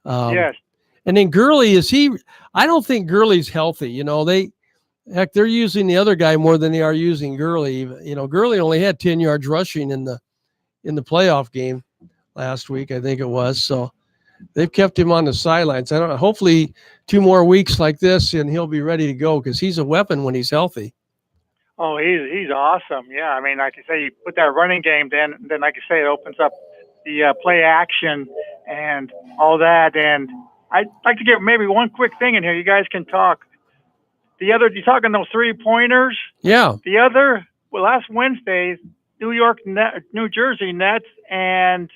yes. And then Gurley I don't think Gurley's healthy. They're using the other guy more than they are using Gurley. Gurley only had 10 yards rushing in the playoff game last week, I think it was. So they've kept him on the sidelines. I don't know. Hopefully 2 more weeks like this and he'll be ready to go, because he's a weapon when he's healthy. Oh, he's awesome. Yeah. I mean, like you say, you put that running game, then like you say, it opens up the play action and all that. And I'd like to get maybe one quick thing in here. You guys can talk. You're talking those 3-pointers? Yeah. Last Wednesday, New Jersey Nets and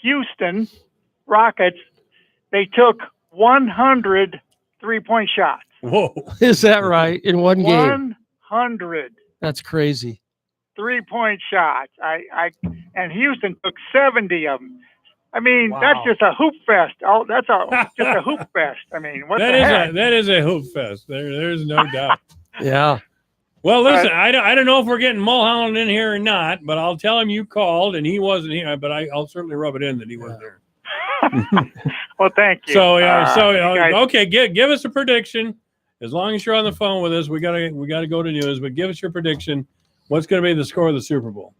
Houston Rockets, they took 100 3-point shots. Whoa. Is that right? In one game? 100. That's crazy. 3-point shots. And Houston took 70 of them. I mean, That's just a hoop fest. Oh, that's just a hoop fest. I mean, what the heck? That is a hoop fest. There's no doubt. Yeah. Well, listen, I don't know if we're getting Mulholland in here or not, but I'll tell him you called and he wasn't here. But I'll certainly rub it in that he wasn't there. Well, thank you. So okay, give us a prediction. As long as you're on the phone with us, we gotta go to news. But give us your prediction. What's going to be the score of the Super Bowl?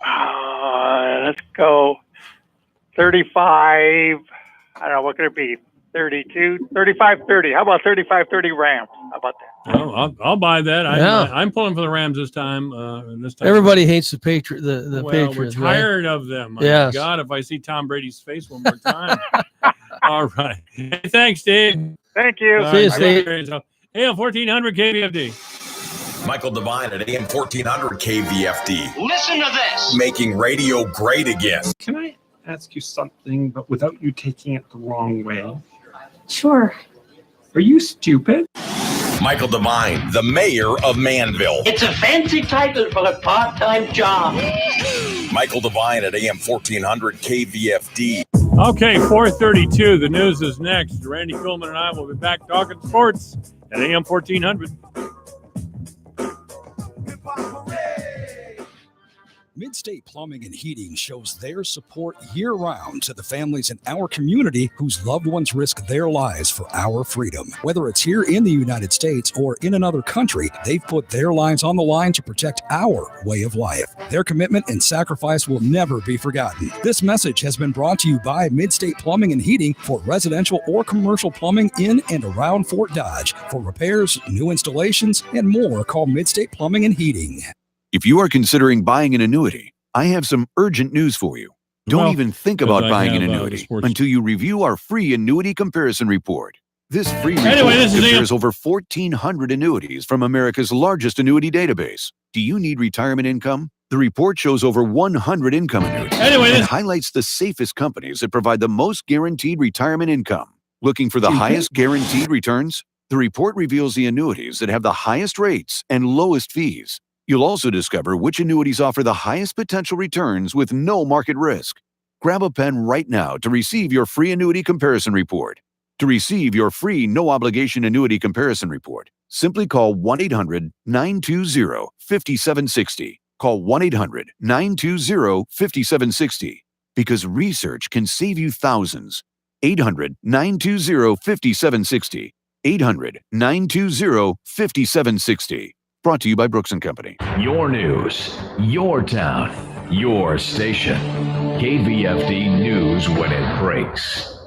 Let's go 35. I don't know, what could it be? 32, 35-30. How about 35-30 Rams? How about that? Oh, I'll buy that. I'm pulling for the Rams this time. Everybody hates the Patriots. The Patriots. We're tired of them. Yes. My God, if I see Tom Brady's face one more time. All right. Hey, thanks, Dave. Thank you. See you, Steve. AM 1400 KVFD. Michael Devine at AM 1400 KVFD. Listen to this. Making radio great again. Can I ask you something, but without you taking it the wrong way? Sure. Are you stupid? Michael Devine, the mayor of Manville. It's a fancy title for a part-time job. Michael Devine at AM 1400 KVFD. Okay, 4:32. The news is next. Randy Kuhlman and I will be back talking sports at AM 1400. Midstate Plumbing and Heating shows their support year-round to the families in our community whose loved ones risk their lives for our freedom. Whether it's here in the United States or in another country, they've put their lives on the line to protect our way of life. Their commitment and sacrifice will never be forgotten. This message has been brought to you by Midstate Plumbing and Heating for residential or commercial plumbing in and around Fort Dodge. For repairs, new installations, and more, call Midstate Plumbing and Heating. If you are considering buying an annuity, I have some urgent news for you. Don't even think about buying an annuity until you review our free annuity comparison report. This free report compares over 1,400 annuities from America's largest annuity database. Do you need retirement income? The report shows over 100 income annuities and highlights the safest companies that provide the most guaranteed retirement income. Looking for the highest guaranteed returns? The report reveals the annuities that have the highest rates and lowest fees. You'll also discover which annuities offer the highest potential returns with no market risk. Grab a pen right now to receive your free annuity comparison report. To receive your free no-obligation annuity comparison report, simply call 1-800-920-5760. Call 1-800-920-5760 because research can save you thousands. 800-920-5760. 800-920-5760. Brought to you by Brooks & Company. Your news, your town, your station. KVFD News when it breaks.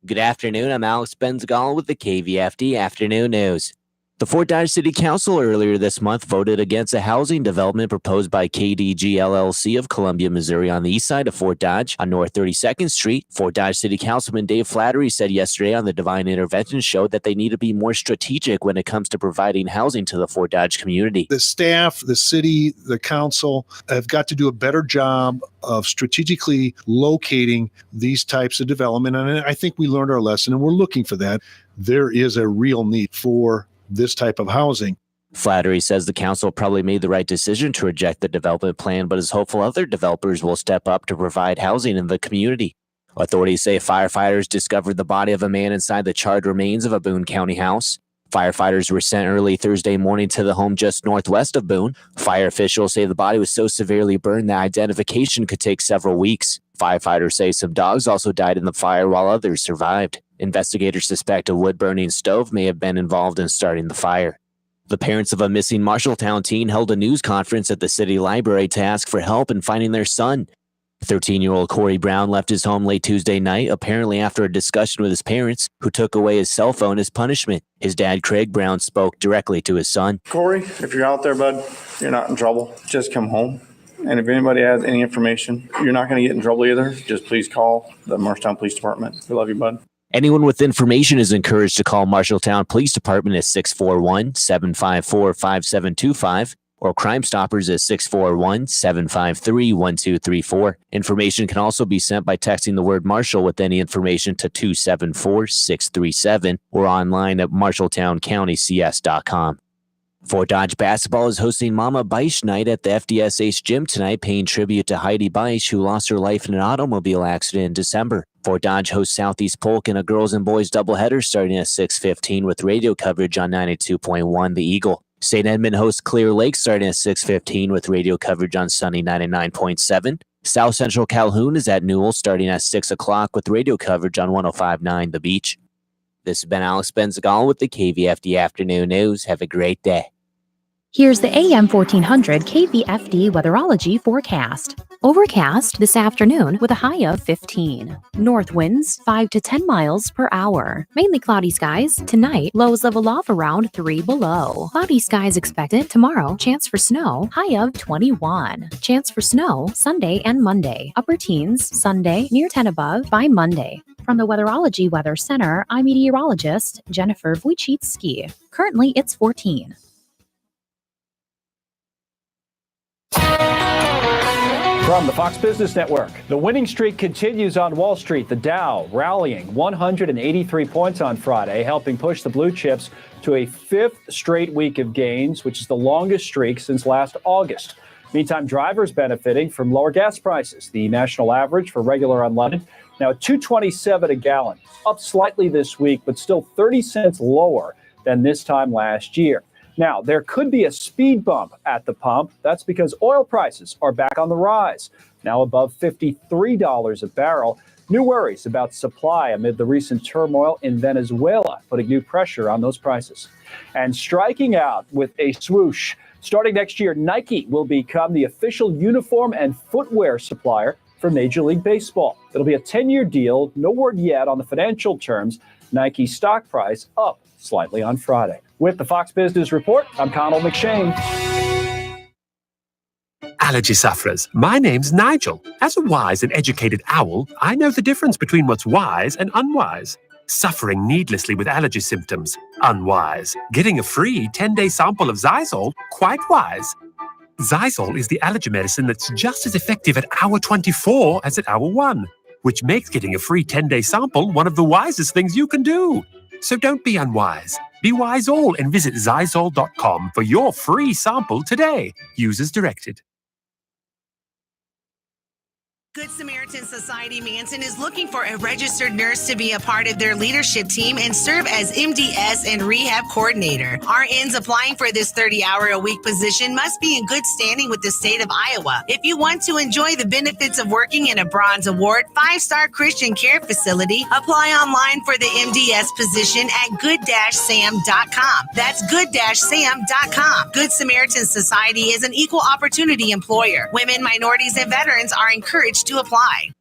Good afternoon. I'm Alex Benzagal with the KVFD Afternoon News. The Fort Dodge City Council earlier this month voted against a housing development proposed by KDG LLC of Columbia, Missouri on the east side of Fort Dodge on North 32nd Street. Fort Dodge City Councilman Dave Flattery said yesterday on the Divine Intervention Show that they need to be more strategic when it comes to providing housing to the Fort Dodge community. The staff, the city, the council have got to do a better job of strategically locating these types of development. And I think we learned our lesson and we're looking for that. There is a real need for this type of housing. Flattery says the council probably made the right decision to reject the development plan, but is hopeful other developers will step up to provide housing in the community. Authorities say firefighters discovered the body of a man inside the charred remains of a Boone County house. Firefighters were sent early Thursday morning to the home just northwest of Boone. Fire officials say the body was so severely burned that identification could take several weeks. Firefighters say some dogs also died in the fire while others survived. Investigators suspect a wood-burning stove may have been involved in starting the fire. The parents of a missing Marshalltown teen held a news conference at the city library to ask for help in finding their son. 13-year-old Corey Brown left his home late Tuesday night, apparently after a discussion with his parents, who took away his cell phone as punishment. His dad, Craig Brown, spoke directly to his son. Corey, if you're out there, bud, you're not in trouble. Just come home. And if anybody has any information, you're not going to get in trouble either. Just please call the Marshalltown Police Department. We love you, bud. Anyone with information is encouraged to call Marshalltown Police Department at 641-754-5725 or Crime Stoppers at 641-753-1234. Information can also be sent by texting the word Marshall with any information to 274-637 or online at marshalltowncountycs.com. Fort Dodge basketball is hosting Mama Beisch Night at the FDSH gym tonight, paying tribute to Heidi Beisch, who lost her life in an automobile accident in December. Fort Dodge hosts Southeast Polk in a girls and boys doubleheader starting at 6:15 with radio coverage on 92.1 The Eagle. St. Edmund hosts Clear Lake starting at 6:15 with radio coverage on Sunny 99.7. South Central Calhoun is at Newell starting at 6 o'clock with radio coverage on 105.9 The Beach. This has been Alex Benzagal with the KVFD Afternoon News. Have a great day. Here's the AM 1400 KVFD weatherology forecast. Overcast this afternoon with a high of 15. North winds 5 to 10 miles per hour. Mainly cloudy skies. Tonight, lows level off around 3 below. Cloudy skies expected tomorrow. Chance for snow, high of 21. Chance for snow Sunday and Monday. Upper teens Sunday, near 10 above by Monday. From the Weatherology Weather Center, I'm meteorologist Jennifer Wojcicki. Currently, it's 14. From the Fox Business Network, the winning streak continues on Wall Street. The Dow rallying 183 points on Friday, helping push the blue chips to a fifth straight week of gains, which is the longest streak since last August. Meantime, drivers benefiting from lower gas prices. The national average for regular unleaded now at $2.27 a gallon, up slightly this week, but still 30 cents lower than this time last year. Now, there could be a speed bump at the pump. That's because oil prices are back on the rise, now above $53 a barrel. New worries about supply amid the recent turmoil in Venezuela, putting new pressure on those prices. And striking out with a swoosh, starting next year, Nike will become the official uniform and footwear supplier for Major League Baseball. It'll be a 10-year deal. No word yet on the financial terms. Nike's stock price up slightly on Friday. With the Fox Business Report, I'm Connell McShane. Allergy sufferers, my name's Nigel. As a wise and educated owl, I know the difference between what's wise and unwise. Suffering needlessly with allergy symptoms, unwise. Getting a free 10-day sample of Zysol, quite wise. Zysol is the allergy medicine that's just as effective at hour 24 as at hour 1, which makes getting a free 10-day sample one of the wisest things you can do. So don't be unwise. Be wise all and visit Zysol.com for your free sample today. Use as directed. Good Samaritan Society Manson is looking for a registered nurse to be a part of their leadership team and serve as MDS and rehab coordinator. RNs applying for this 30-hour-a-week position must be in good standing with the state of Iowa. If you want to enjoy the benefits of working in a Bronze Award 5-star Christian care facility, apply online for the MDS position at good-sam.com. That's good-sam.com. Good Samaritan Society is an equal opportunity employer. Women, minorities, and veterans are encouraged to apply.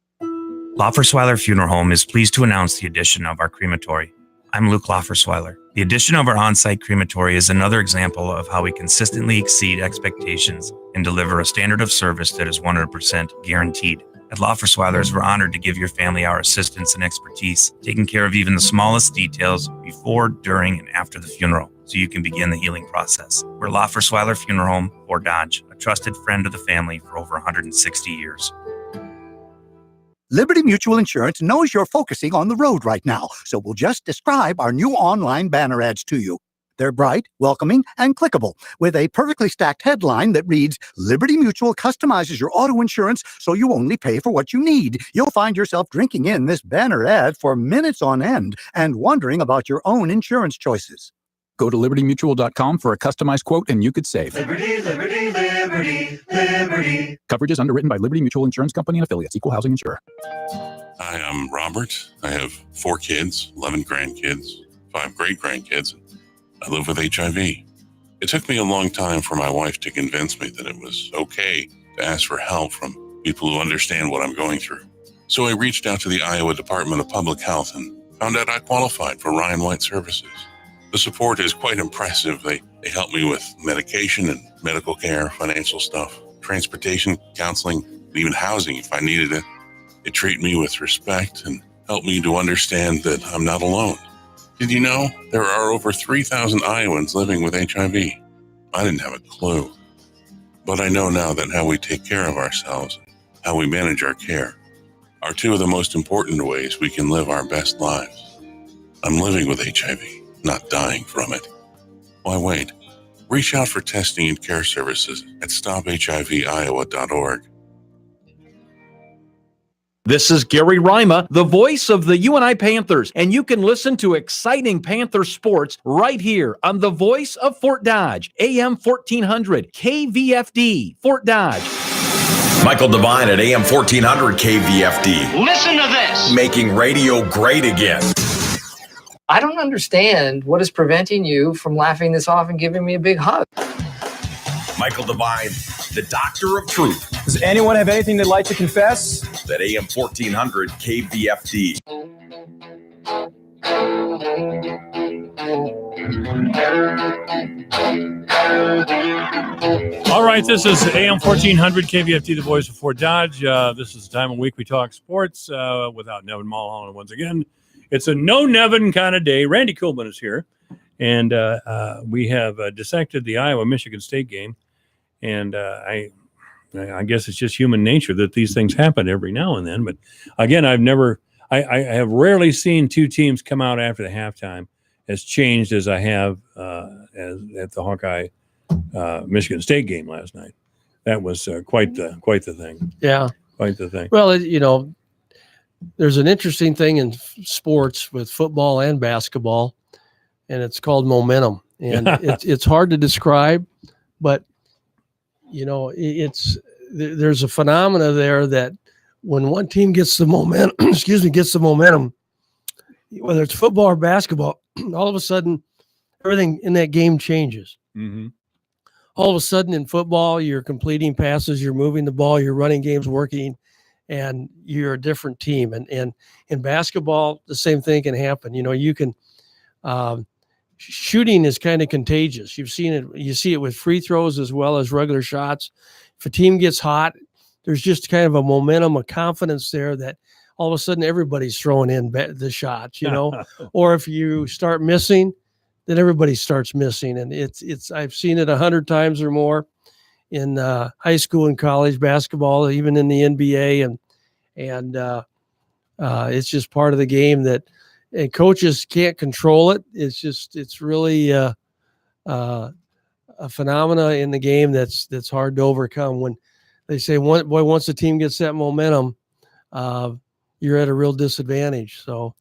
Loffersweiler Funeral Home is pleased to announce the addition of our crematory. I'm Luke Loffersweiler. The addition of our on-site crematory is another example of how we consistently exceed expectations and deliver a standard of service that is 100% guaranteed. At Loffersweilers, we're honored to give your family our assistance and expertise, taking care of even the smallest details before, during, and after the funeral, so you can begin the healing process. We're Loffersweiler Funeral Home, Fort Dodge, a trusted friend of the family for over 160 years. Liberty Mutual Insurance knows you're focusing on the road right now, so we'll just describe our new online banner ads to you. They're bright, welcoming, and clickable, with a perfectly stacked headline that reads, Liberty Mutual customizes your auto insurance so you only pay for what you need. You'll find yourself drinking in this banner ad for minutes on end and wondering about your own insurance choices. Go to libertymutual.com for a customized quote and you could save. Liberty, liberty, liberty, liberty. Coverage is underwritten by Liberty Mutual Insurance Company and affiliates. Equal housing insurer. Hi, I'm Robert. I have 4 kids, 11 grandkids, 5 great-grandkids. I live with HIV. It took me a long time for my wife to convince me that it was okay to ask for help from people who understand what I'm going through. So I reached out to the Iowa Department of Public Health and found out I qualified for Ryan White services. The support is quite impressive. They help me with medication and medical care, financial stuff, transportation, counseling, and even housing if I needed it. They treat me with respect and help me to understand that I'm not alone. Did you know there are over 3,000 Iowans living with HIV? I didn't have a clue. But I know now that how we take care of ourselves, how we manage our care, are 2 of the most important ways we can live our best lives. I'm living with HIV, not dying from it. Why wait? Reach out for testing and care services at stophiviowa.org. This is Gary Rima, the voice of the UNI Panthers, and you can listen to exciting Panther sports right here on the Voice of Fort Dodge, AM 1400, KVFD, Fort Dodge. Michael Devine at AM 1400 KVFD. Listen to this. Making radio great again. I don't understand what is preventing you from laughing this off and giving me a big hug. Michael Devine, the Doctor of Truth. Does anyone have anything they'd like to confess? At AM 1400 KVFD. All right, this is AM 1400 KVFD, the voice of Fort Dodge. This is the time of week we talk sports without Nevin Mulholland once again. It's a no Nevin kind of day. Randy Kuhlman is here, and we have dissected the Iowa-Michigan State game. And I guess it's just human nature that these things happen every now and then. But again, I have rarely seen 2 teams come out after the halftime as changed as I have at the Hawkeye Michigan State game last night. that was quite the thing. Yeah, quite the thing. Well, there's an interesting thing in sports with football and basketball, and it's called momentum. And it's hard to describe, but there's a phenomena there that when one team gets the momentum, gets the momentum, whether it's football or basketball, all of a sudden everything in that game changes. Mm-hmm. All of a sudden in football, you're completing passes, you're moving the ball, your running game's working, and you're a different team. And in basketball, the same thing can happen. You can shooting is kind of contagious. You've seen it. You see it with free throws as well as regular shots. If a team gets hot, there's just kind of a momentum, a confidence there that all of a sudden everybody's throwing in the shots, or if you start missing, then everybody starts missing. And I've seen it 100 times or more in high school and college basketball, even in the NBA. And it's just part of the game that, and coaches can't control it. It's really a phenomena in the game that's hard to overcome. When they say, once the team gets that momentum, you're at a real disadvantage. So,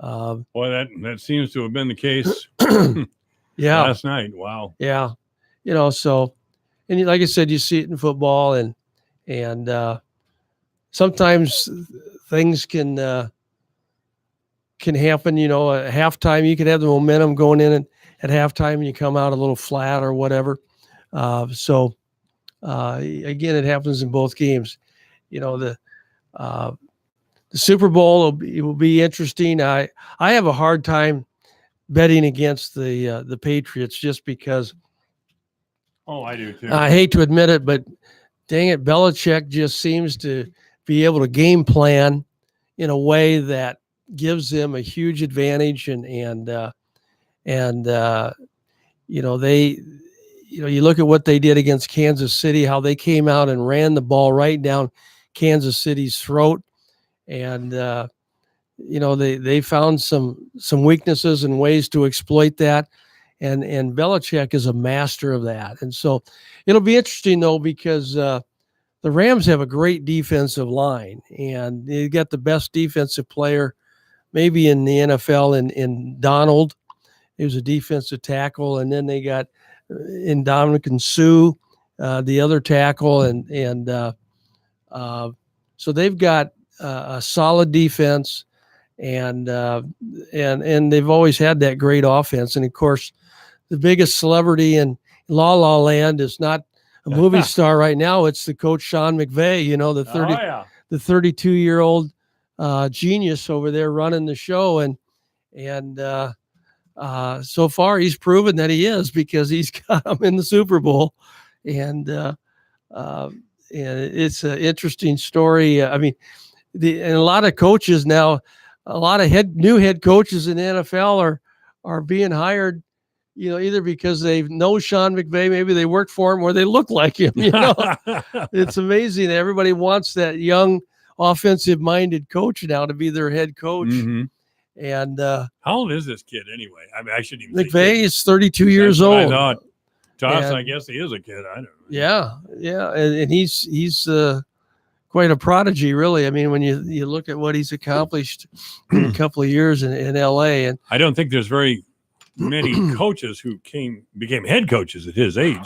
that seems to have been the case. Yeah, last night. Wow. Yeah, so, and like I said, you see it in football, and sometimes things can happen. At halftime, you could have the momentum going in, and at halftime, you come out a little flat or whatever. So again, it happens in both games. The Super Bowl will be interesting. I have a hard time betting against the Patriots just because. Oh, I do too. I hate to admit it, but dang it, Belichick just seems to be able to game plan in a way that gives them a huge advantage, and you look at what they did against Kansas City, how they came out and ran the ball right down Kansas City's throat, and they found some weaknesses and ways to exploit that, and Belichick is a master of that. And so it'll be interesting though, because the Rams have a great defensive line, and they got the best defensive player maybe in the NFL in Donald. He was a defensive tackle, and then they got Ndamukong Suh, the other tackle, and so they've got a solid defense, and they've always had that great offense. And of course, the biggest celebrity in La La Land is not a movie star right now; it's the coach Sean McVay. The 32-year-old genius over there running the show, and so far he's proven that he is, because he's got them in the Super Bowl, and it's an interesting story. I mean, and a lot of coaches now, a lot of new head coaches in the NFL are being hired, either because they know Sean McVay, maybe they work for him, or they look like him. It's amazing. Everybody wants that young offensive-minded coach now to be their head coach. Mm-hmm. And how old is this kid anyway? I mean, I shouldn't even. McVay is 32 years old. I thought. To us, I guess he is a kid. I don't know. Yeah, and he's quite a prodigy, really. I mean, when you look at what he's accomplished in a couple of years in LA, and I don't think there's very many coaches who became head coaches at his age.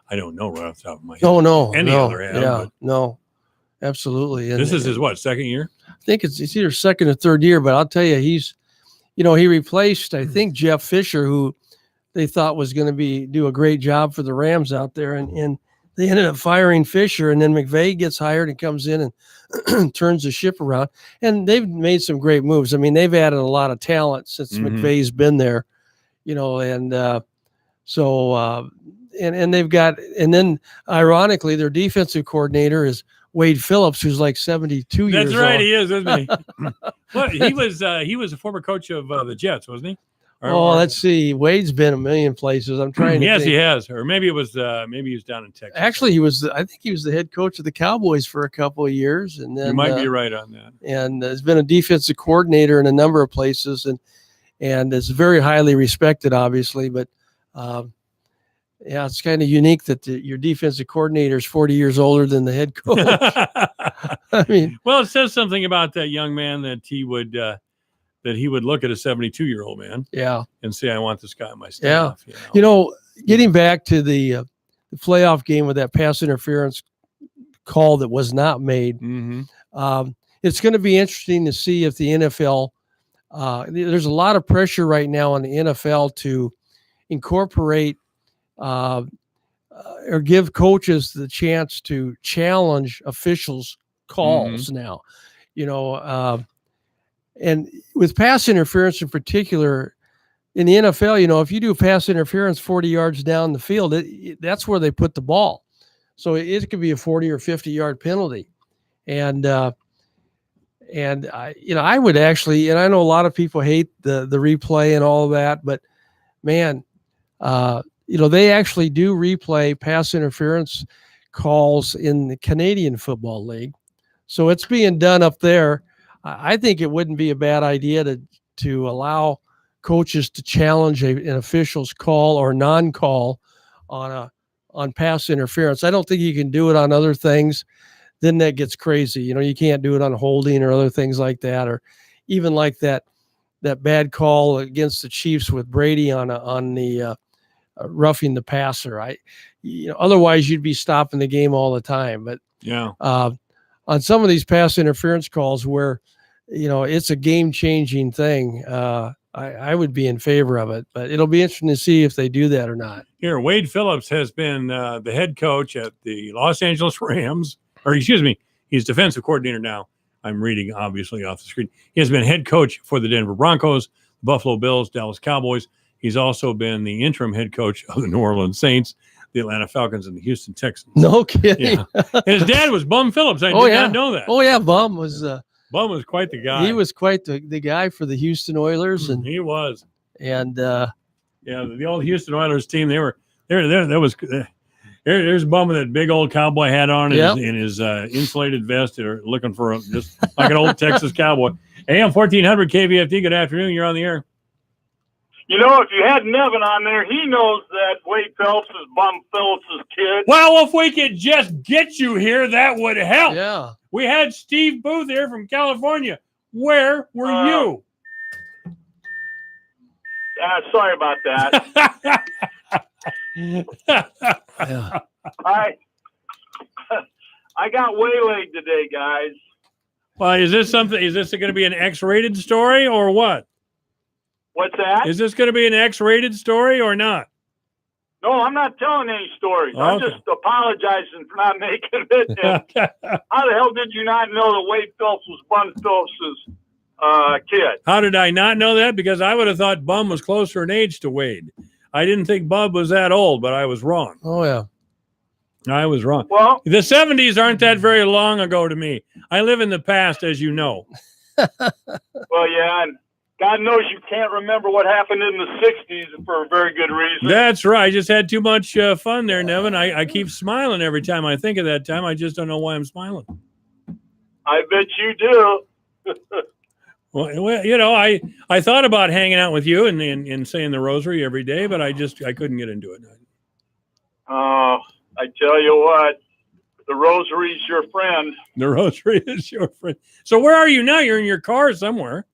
I don't know right off the top of my head. No, absolutely. And this is his second year? I think it's either second or third year, but I'll tell you, he's, he replaced, I think, Jeff Fisher, who they thought was going to do a great job for the Rams out there, and they ended up firing Fisher, and then McVay gets hired and comes in and turns the ship around. And they've made some great moves. I mean, they've added a lot of talent since McVay's been there, and so they've got, and then ironically, their defensive coordinator is Wade Phillips, who's like 72 years old. That's right, he is, isn't he? Well, he was a former coach of the Jets, wasn't he? Let's see. Wade's been a million places. I'm trying to think. He has. Or maybe it was maybe he was down in Texas. Actually, I think he was the head coach of the Cowboys for a couple of years, and then you might be right on that. And has been a defensive coordinator in a number of places, and is very highly respected, obviously. But Yeah, it's kind of unique that your defensive coordinator is 40 years older than the head coach. I mean, well, it says something about that young man that he would look at a 72-year-old man, yeah, and say, "I want this guy on my staff." Yeah, getting back to the playoff game with that pass interference call that was not made, it's going to be interesting to see if the NFL. There's a lot of pressure right now on the NFL to incorporate. Or give coaches the chance to challenge officials' calls now, and with pass interference in particular in the NFL, if you do pass interference 40 yards down the field, that's where they put the ball. So it could be a 40 or 50-yard penalty. And I would actually, and I know a lot of people hate the replay and all of that, but man, they actually do replay pass interference calls in the Canadian Football League. So it's being done up there. I think it wouldn't be a bad idea to allow coaches to challenge an official's call or non-call on pass interference. I don't think you can do it on other things. Then that gets crazy. You can't do it on holding or other things like that, or even like that bad call against the Chiefs with Brady on the roughing the passer. Otherwise you'd be stopping the game all the time. But on some of these pass interference calls where it's a game-changing thing, I would be in favor of it. But it'll be interesting to see if they do that or not. Here, Wade Phillips has been the head coach at the Los Angeles Rams, or excuse me, he's defensive coordinator now. I'm reading obviously off the screen. He has been head coach for the Denver Broncos, Buffalo Bills, Dallas Cowboys. He's also been the interim head coach of the New Orleans Saints, the Atlanta Falcons, and the Houston Texans. No kidding. Yeah. And his dad was Bum Phillips. I did not know that. Oh, yeah. Bum was quite the guy. He was quite the guy for the Houston Oilers. And he was. And the old Houston Oilers team, there's Bum with that big old cowboy hat on in his insulated vest, or looking for just like an old Texas cowboy. AM 1400 KVFD, good afternoon. You're on the air. If you had Nevin on there, he knows that Wade Phelps is Bum Phillips' kid. Well, if we could just get you here, that would help. Yeah. We had Steve Booth here from California. Where were you? Sorry about that. Yeah. I got waylaid today, guys. Well, is this going to be an X-rated story or what? What's that? Is this going to be an X-rated story or not? No, I'm not telling any stories. I'm just apologizing for not making it. How the hell did you not know that Wade Phillips was Bum Phillips' kid? How did I not know that? Because I would have thought Bum was closer in age to Wade. I didn't think Bub was that old, but I was wrong. Oh, yeah. I was wrong. Well, the 70s aren't that very long ago to me. I live in the past, as you know. Well, yeah, and God knows you can't remember what happened in the 60s for a very good reason. That's right. I just had too much fun there, Nevin. I keep smiling every time I think of that time. I just don't know why I'm smiling. I bet you do. Well, I thought about hanging out with you and saying the rosary every day, but I couldn't get into it. Oh, I tell you what, the rosary's your friend. The rosary is your friend. So where are you now? You're in your car somewhere.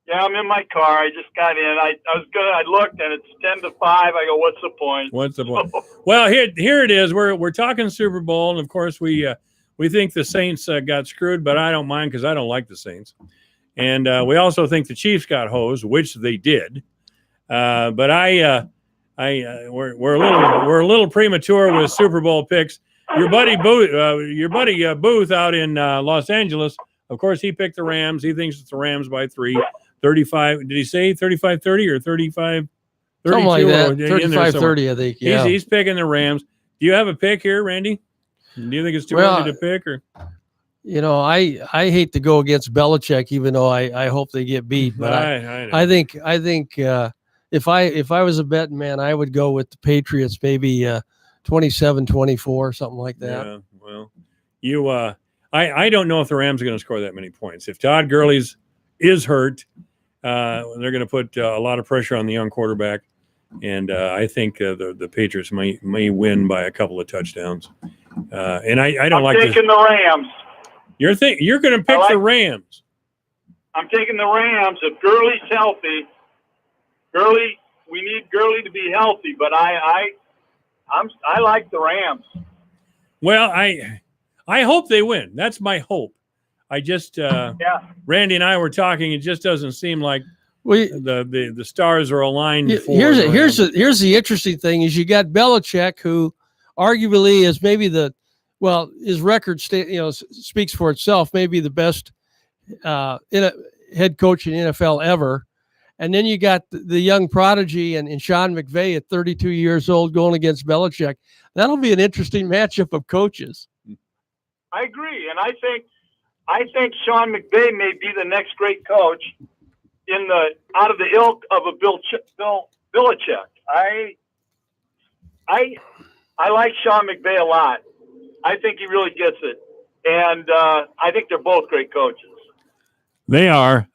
Yeah, I'm in my car. I just got in. I looked and it's 10-5. I go, what's the point? What's the point? Well, here it is. We're talking Super Bowl, and of course we think the Saints got screwed, but I don't mind because I don't like the Saints. And we also think the Chiefs got hosed, which they did. But we're a little premature with Super Bowl picks. Your buddy Booth out in Los Angeles, of course, he picked the Rams. He thinks it's the Rams by 3, 35. Did he say 35-30 or 35? Something like that. 35-30, I think. Yeah. He's picking the Rams. Do you have a pick here, Randy? Do you think it's too early to pick, or? I hate to go against Belichick, even though I hope they get beat. But I think if I was a betting man, I would go with the Patriots, maybe 27-24, something like that. Yeah, well, I don't know if the Rams are going to score that many points. If Todd Gurley is hurt, they're going to put a lot of pressure on the young quarterback. And I think the Patriots may win by a couple of touchdowns. And I don't like taking the Rams. You're going to pick the Rams. I'm taking the Rams. If Gurley's healthy, we need Gurley to be healthy, but I like the Rams. Well, I hope they win. That's my hope. I just Randy and I were talking. It just doesn't seem like the stars are aligned. Here's the interesting thing is you got Belichick, who arguably is maybe his record speaks for itself, maybe the best head coach in NFL ever. And then you got the young prodigy and Sean McVay at 32 years old going against Belichick. That'll be an interesting matchup of coaches. I agree, and I think Sean McVay may be the next great coach out of the ilk of a Bill Belichick. I like Sean McVay a lot. I think he really gets it, and I think they're both great coaches. They are.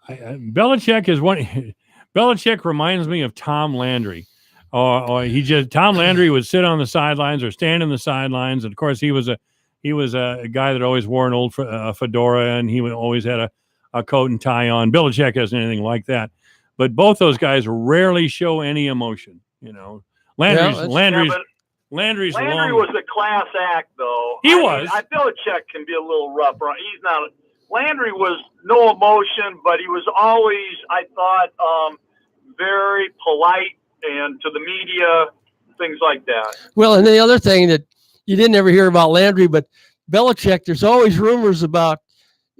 Belichick is one. Belichick reminds me of Tom Landry. Tom Landry would sit on the sidelines or stand in the sidelines. And of course, he was a guy that always wore an old fedora, and he always had a coat and tie on. Belichick isn't anything like that, but both those guys rarely show any emotion. Landry was a class act, though. He was. Belichick can be a little rough. He's not. Landry was no emotion, but he was always, I thought, very polite and to the media, things like that. Well, and the other thing that you didn't ever hear about Landry, but Belichick, there's always rumors about,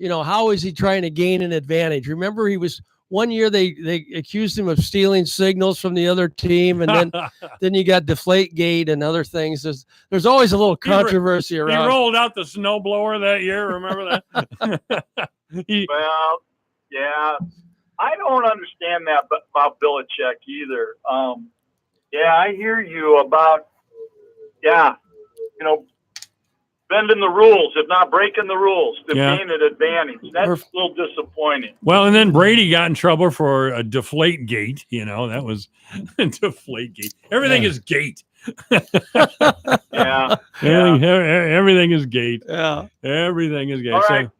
how is he trying to gain an advantage? Remember, he was one year they accused him of stealing signals from the other team, and then you got Deflategate and other things. There's always a little controversy around. He rolled out the snowblower that year. Remember that? Well, yeah, I don't understand that about Belichick either. I hear you about bending the rules, if not breaking the rules, to gain an advantage. That's a little disappointing. Well, and then Brady got in trouble for a Deflategate. That was Deflategate. Everything is gate. Everything is gate. Yeah. Everything is gate. All right. So,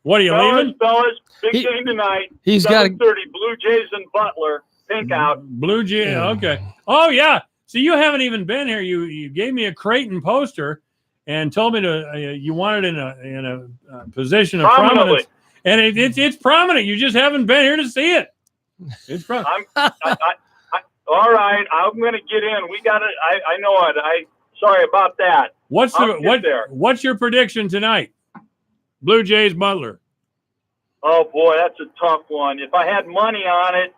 what are you leaving? Fellas, big game tonight. He's got 7:30, Blue Jays and Butler. Pink out. Blue Jays. Okay. Oh, yeah. So you haven't even been here. You gave me a Creighton poster and told me you wanted in a position of prominence, and it's prominent. You just haven't been here to see it. It's prominent. All right, I'm going to get in. We got it. I know it. Sorry about that. What's your prediction tonight? Blue Jays Butler. Oh boy, that's a tough one. If I had money on it,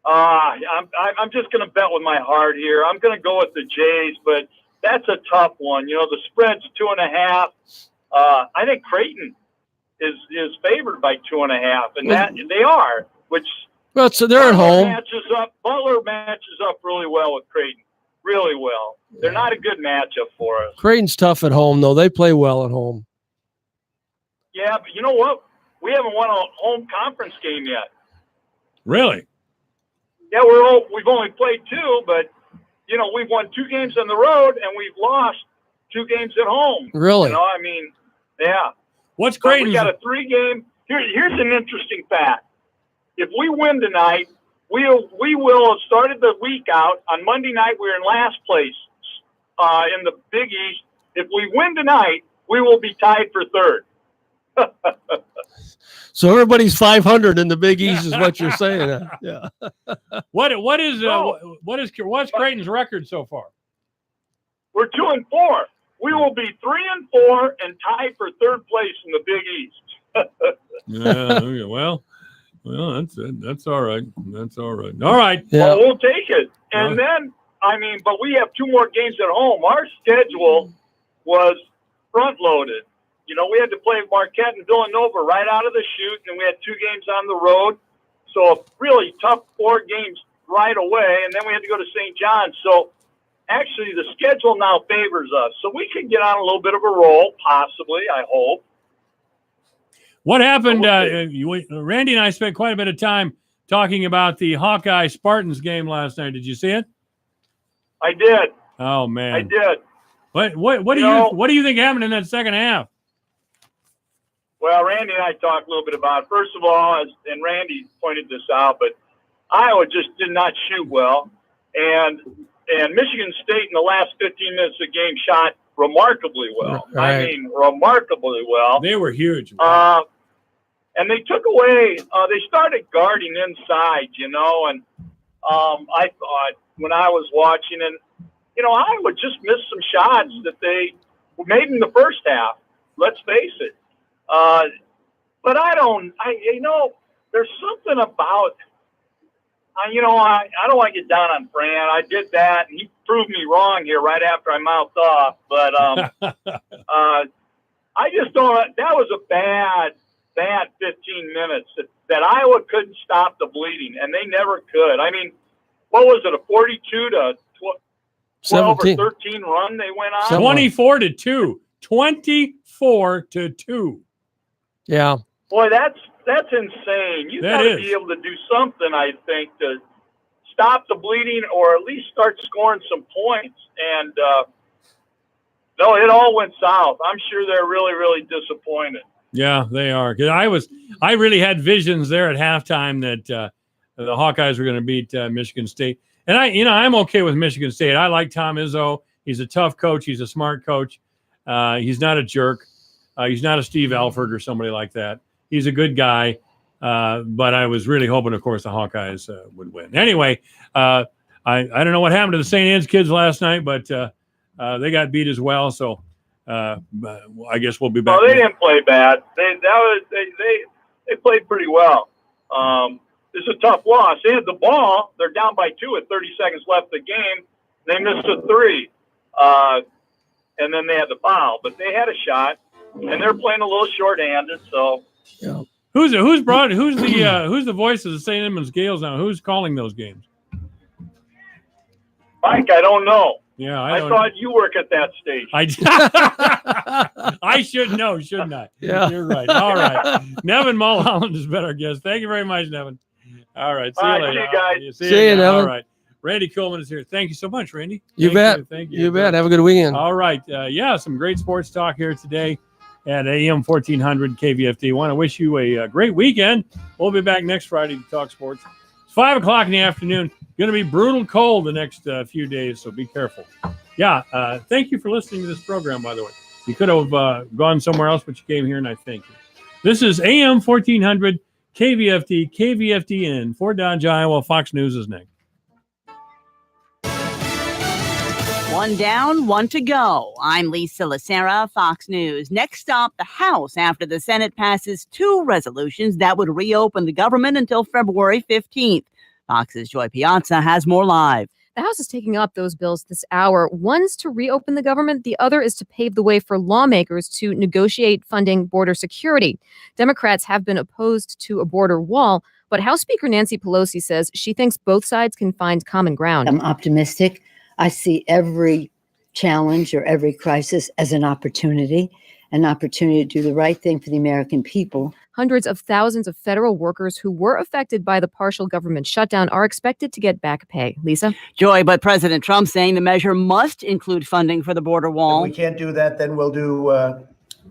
I'm just going to bet with my heart here. I'm going to go with the Jays, but that's a tough one. The spread's 2.5. I think Creighton is favored by 2.5, and that they are. So they're at home. Butler matches up really well with Creighton. Really well. They're not a good matchup for us. Creighton's tough at home, though. They play well at home. Yeah, but you know what? We haven't won a home conference game yet. Really? Yeah, we've only played 2, but we've won 2 games on the road and we've lost 2 games at home. Really? Yeah. What's Creighton? We got a 3-game. Here's an interesting fact. If we win tonight, we will have started the week out. On Monday night, we're in last place in the Big East. If we win tonight, we will be tied for 3rd. So everybo's 500 in the Big East is what you're saying. Yeah. What's Creighton's record so far? We're 2-4. We will be 3-4 and tied for 3rd place in the Big East. Yeah. Well, that's all right. That's all right. All right. Yeah. Well, we'll take it. And then, but we have 2 more games at home. Our schedule was front-loaded. We had to play Marquette and Villanova right out of the chute, and we had 2 games on the road. So a really tough 4 games right away, and then we had to go to St. John's. So actually the schedule now favors us. So we could get on a little bit of a roll, possibly, I hope. What happened? Randy and I spent quite a bit of time talking about the Hawkeye Spartans game last night. Did you see it? I did. Oh man, I did. What do you think happened in that second half? Well, Randy and I talked a little bit about it. First of all, and Randy pointed this out, but Iowa just did not shoot well, and Michigan State in the last 15 minutes of the game shot remarkably well. Right. I mean, remarkably well. They were huge. And they took away. They started guarding inside, and I thought when I was watching, and Iowa just missed some shots that they made in the first half. Let's face it. But there's something about, I don't want to get down on Fran. I did that, and he proved me wrong here right after I mouthed off. But I just don't. That was a bad 15 minutes that Iowa couldn't stop the bleeding, and they never could. I mean, what was it, a 42 to 12 or 13 run they went on? 24-2. 24-2. Yeah. Boy, that's insane. You got to be able to do something, I think, to stop the bleeding or at least start scoring some points. And no, it all went south. I'm sure they're really, really disappointed. Yeah, they are. 'Cause I really had visions there at halftime that the Hawkeyes were going to beat Michigan State. And I'm okay with Michigan State. I like Tom Izzo. He's a tough coach. He's a smart coach. He's not a jerk. He's not a Steve Alford or somebody like that. He's a good guy. But I was really hoping, of course, the Hawkeyes would win. Anyway, I don't know what happened to the St. Anne's kids last night, but they got beat as well. So I guess we'll be back. Well, they didn't play bad. They played pretty well. It's a tough loss. They had the ball. They're down by 2 with 30 seconds left of the game. They missed a 3. And then they had the foul. But they had a shot. And they're playing a little short-handed. So yeah. Who's the voice of the St. Edmunds Gales now? Who's calling those games? Mike, I don't know. Yeah, I thought you work at that station. I should know, shouldn't I? Yeah. You're right. All right. Nevin Mulholland has been our guest. Thank you very much, Nevin. All right. See you later. See you guys. See you, again. Nevin. All right. Randy Coleman is here. Thank you so much, Randy. You bet. Thank you. You bet. Have a good weekend. All right. Some great sports talk here today at AM 1400 KVFD. Want to wish you a great weekend. We'll be back next Friday to talk sports. It's 5 o'clock in the afternoon. Going to be brutal cold the next few days, so be careful. Yeah, thank you for listening to this program, by the way. You could have gone somewhere else, but you came here, and I thank you. This is AM 1400 KVFD, KVFD in Fort Dodge, Iowa. Fox News is next. One down, one to go. I'm Lisa Lacera, Fox News. Next stop, the House, after the Senate passes 2 resolutions that would reopen the government until February 15th. Fox's Joy Piazza has more live. The House is taking up those bills this hour. One's to reopen the government. The other is to pave the way for lawmakers to negotiate funding border security. Democrats have been opposed to a border wall, but House Speaker Nancy Pelosi says she thinks both sides can find common ground. I'm optimistic. I see every challenge or every crisis as an opportunity to do the right thing for the American people. Hundreds of thousands of federal workers who were affected by the partial government shutdown are expected to get back pay. Lisa? Joy, but President Trump saying the measure must include funding for the border wall. If we can't do that, then we'll do,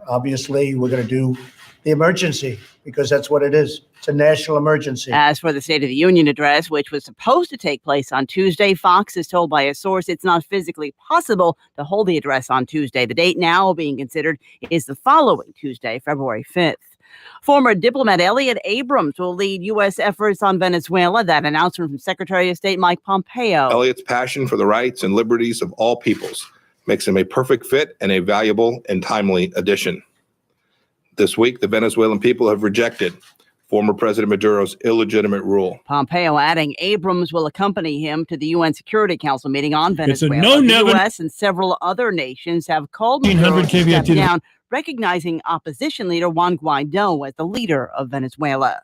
obviously, we're going to do the emergency because that's what it is. It's a national emergency. As for the State of the Union address, which was supposed to take place on Tuesday, Fox is told by a source it's not physically possible to hold the address on Tuesday. The date now being considered is the following Tuesday, February 5th. Former diplomat Elliott Abrams will lead U.S. efforts on Venezuela. That announcement from Secretary of State Mike Pompeo. Elliott's passion for the rights and liberties of all peoples makes him a perfect fit and a valuable and timely addition. This week, the Venezuelan people have rejected former President Maduro's illegitimate rule. Pompeo adding Abrams will accompany him to the UN Security Council meeting on Venezuela. No, the Nevin. U.S. and several other nations have called 100 Maduro to step KVFT. down, recognizing opposition leader Juan Guaido as the leader of Venezuela.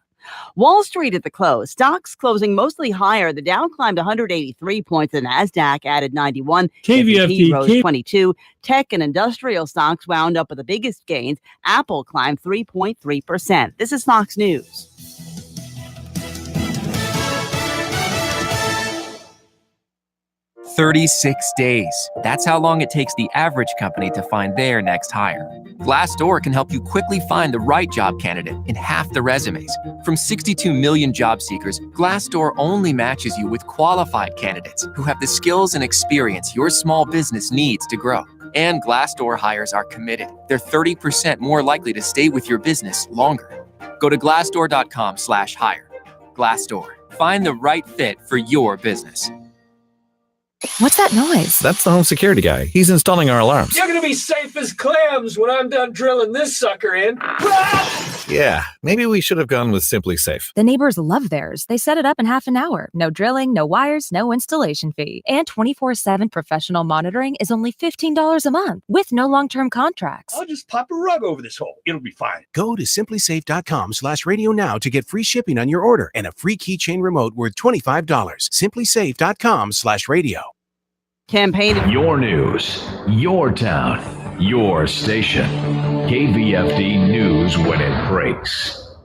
Wall Street at the close. Stocks closing mostly higher. The Dow climbed 183 points. The Nasdaq added 91. KVFT S&P rose 22. Tech and industrial stocks wound up with the biggest gains. Apple climbed 3.3%. This is Fox News. 36 days. That's how long it takes the average company to find their next hire. Glassdoor can help you quickly find the right job candidate in half the resumes. From 62 million job seekers, Glassdoor only matches you with qualified candidates who have the skills and experience your small business needs to grow. And Glassdoor hires are committed. They're 30% more likely to stay with your business longer. Go to glassdoor.com/hire. Glassdoor. Find the right fit for your business. What's that noise? That's the home security guy. He's installing our alarms. You're going to be safe as clams when I'm done drilling this sucker in. Yeah, maybe we should have gone with Simply Safe. The neighbors love theirs. They set it up in half an hour. No drilling, no wires, no installation fee. And 24/7 professional monitoring is only $15 a month with no long-term contracts. I'll just pop a rug over this hole. It'll be fine. Go to simplysafe.com/radio now to get free shipping on your order and a free keychain remote worth $25. Simplysafe.com/radio. Campaign. Your news, your town, your station. KVFD News when it breaks.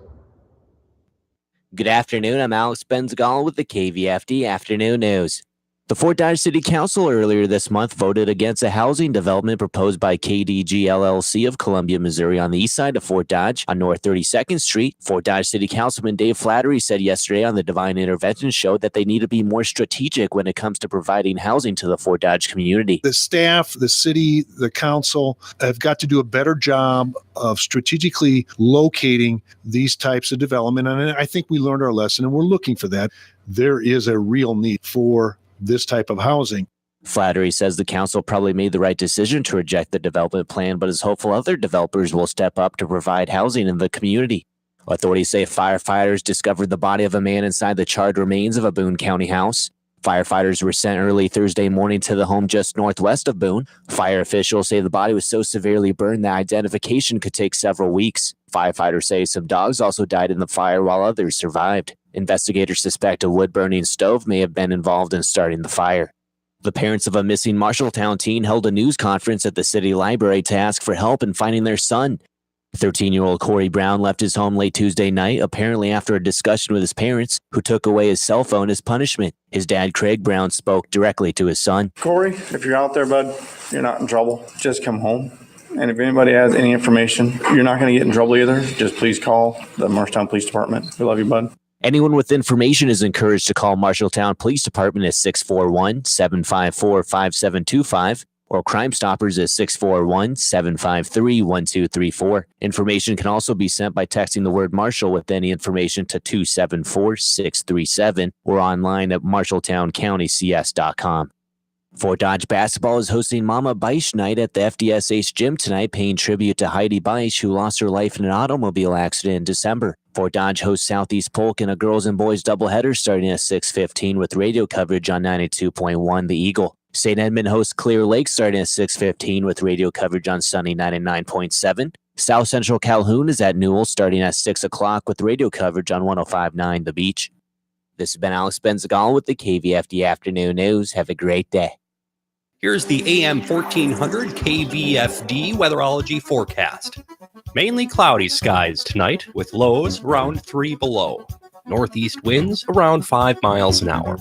Good afternoon. I'm Alex Benzagal with the KVFD Afternoon News. The Fort Dodge City Council earlier this month voted against a housing development proposed by KDG LLC of Columbia, Missouri on the east side of Fort Dodge on North 32nd Street. Fort Dodge City Councilman Dave Flattery said yesterday on the Divine Intervention Show that they need to be more strategic when it comes to providing housing to the Fort Dodge community. The staff, the city, the council have got to do a better job of strategically locating these types of development. And I think we learned our lesson and we're looking for that. There is a real need for this type of housing. Flattery says the council probably made the right decision to reject the development plan, but is hopeful other developers will step up to provide housing in the community. Authorities say firefighters discovered the body of a man inside the charred remains of a Boone County house. Firefighters were sent early Thursday morning to the home just northwest of Boone. Fire officials say the body was so severely burned that identification could take several weeks. Firefighters say some dogs also died in the fire while others survived. Investigators suspect a wood-burning stove may have been involved in starting the fire. The parents of a missing Marshalltown teen held a news conference at the city library to ask for help in finding their son. 13-year-old Corey Brown left his home late Tuesday night, apparently after a discussion with his parents, who took away his cell phone as punishment. His dad, Craig Brown, spoke directly to his son. Corey, if you're out there, bud, you're not in trouble. Just come home. And if anybody has any information, you're not going to get in trouble either. Just please call the Marshalltown Police Department. We love you, bud. Anyone with information is encouraged to call Marshalltown Police Department at 641-754-5725 or Crime Stoppers at 641-753-1234. Information can also be sent by texting the word Marshall with any information to 274-637 or online at marshalltowncountycs.com. Fort Dodge basketball is hosting Mama Beisch Night at the FDSH gym tonight, paying tribute to Heidi Beisch, who lost her life in an automobile accident in December. Fort Dodge hosts Southeast Polk in a girls and boys doubleheader starting at 6:15 with radio coverage on 92.1 The Eagle. St. Edmund hosts Clear Lake starting at 6:15 with radio coverage on Sunny 99.7. South Central Calhoun is at Newell starting at 6 o'clock with radio coverage on 105.9 The Beach. This has been Alex Benzagal with the KVFD Afternoon News. Have a great day. Here's the AM 1400 KVFD weatherology forecast. Mainly cloudy skies tonight with lows around 3 below. Northeast winds around 5 miles an hour.